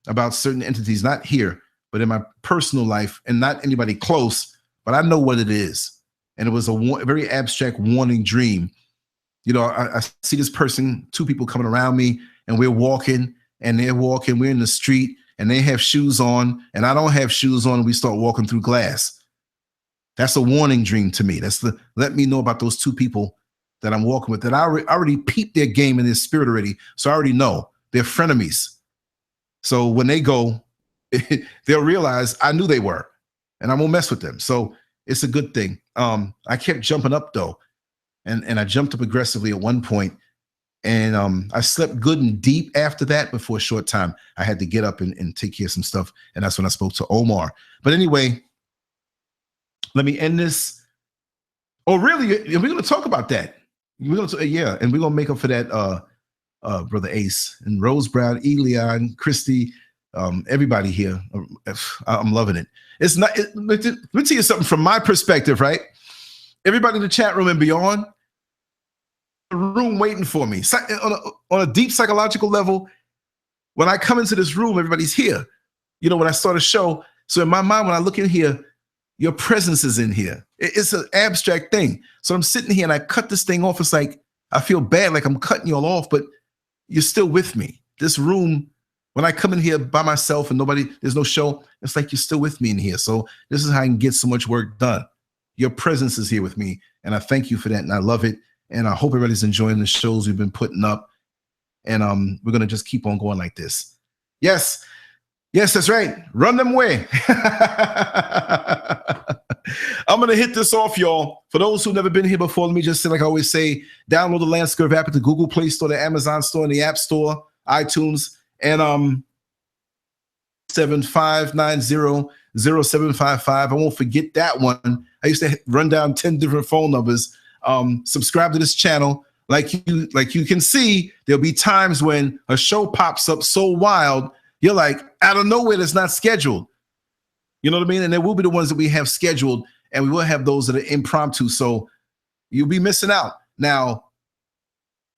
Speaker 1: about certain entities, not here, but in my personal life, and not anybody close, but I know what it is. And it was a very abstract warning dream. You know, I see this person, 2 people coming around me, and we're walking, and they're walking. We're in the street, and they have shoes on, and I don't have shoes on, and we start walking through glass. That's a warning dream to me. That's let me know about those 2 people that I'm walking with, that I already peeped their game and their spirit already, so I already know they're frenemies. So when they go, they'll realize I knew they were, and I won't mess with them. So it's a good thing. I kept jumping up though, and I jumped up aggressively at one point, and I slept good and deep after that. But for a short time, I had to get up and take care of some stuff, and that's when I spoke to Omar. But anyway, let me end this. Oh, really? We're going to talk about that. We're going to, yeah, and we're going to make up for that, Brother Ace and Rose Brown, Elian, Christy, everybody here. I'm loving it. It's not. Let me tell you something from my perspective, right? Everybody in the chat room and beyond, the room waiting for me. On a deep psychological level, when I come into this room, everybody's here. You know, when I start a show, so in my mind, when I look in here, your presence is in here. It's an abstract thing. So I'm sitting here and I cut this thing off. It's like, I feel bad, like I'm cutting you all off, but you're still with me. This room, when I come in here by myself and there's no show, it's like you're still with me in here. So this is how I can get so much work done. Your presence is here with me, and I thank you for that, and I love it. And I hope everybody's enjoying the shows we've been putting up. And we're going to just keep on going like this. Yes, that's right. Run them away. I'm going to hit this off, y'all. For those who've never been here before, let me just say, like I always say, download the LanceScurv app at the Google Play Store, the Amazon Store, and the App Store, iTunes, and 7590-0755. I won't forget that one. I used to run down 10 different phone numbers. Subscribe to this channel. Like you can see, there'll be times when a show pops up so wild, you're like, out of nowhere, that's not scheduled. You know what I mean? And there will be the ones that we have scheduled, and we will have those that are impromptu. So you'll be missing out. Now,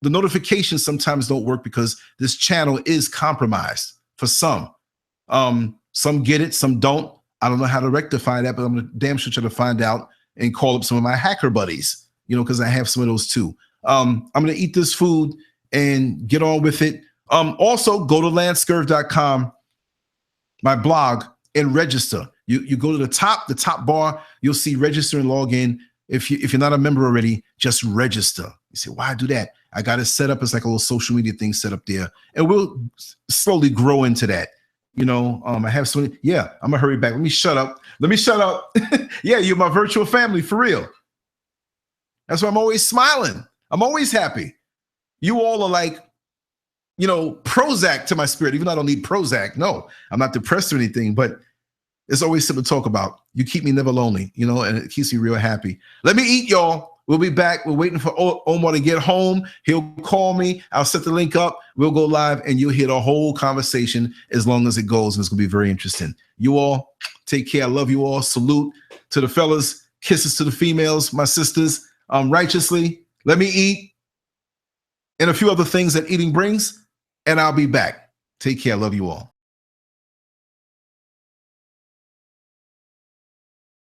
Speaker 1: the notifications sometimes don't work because this channel is compromised for some. Some get it, some don't. I don't know how to rectify that, but I'm gonna damn sure try to find out and call up some of my hacker buddies, you know, because I have some of those too. I'm gonna eat this food and get on with it. Also, go to LanceScurv.com, my blog, and register. You go to the top bar, you'll see register and log in. If you're not a member already, just register. You say, why do that? I got it set up. It's like a little social media thing set up there, and we'll slowly grow into that. You know, I have some. Yeah, I'm gonna hurry back. Let me shut up. Yeah, you're my virtual family for real. That's why I'm always smiling. I'm always happy. You all are like, you know, Prozac to my spirit, even though I don't need Prozac. No, I'm not depressed or anything, but it's always something to talk about. You keep me never lonely, you know, and it keeps me real happy. Let me eat, y'all. We'll be back. We're waiting for Omar to get home. He'll call me. I'll set the link up. We'll go live, and you'll hear the whole conversation as long as it goes, and it's going to be very interesting. You all take care. I love you all. Salute to the fellas. Kisses to the females, my sisters. Righteously. Let me eat. And a few other things that eating brings, and I'll be back. Take care. I love you all.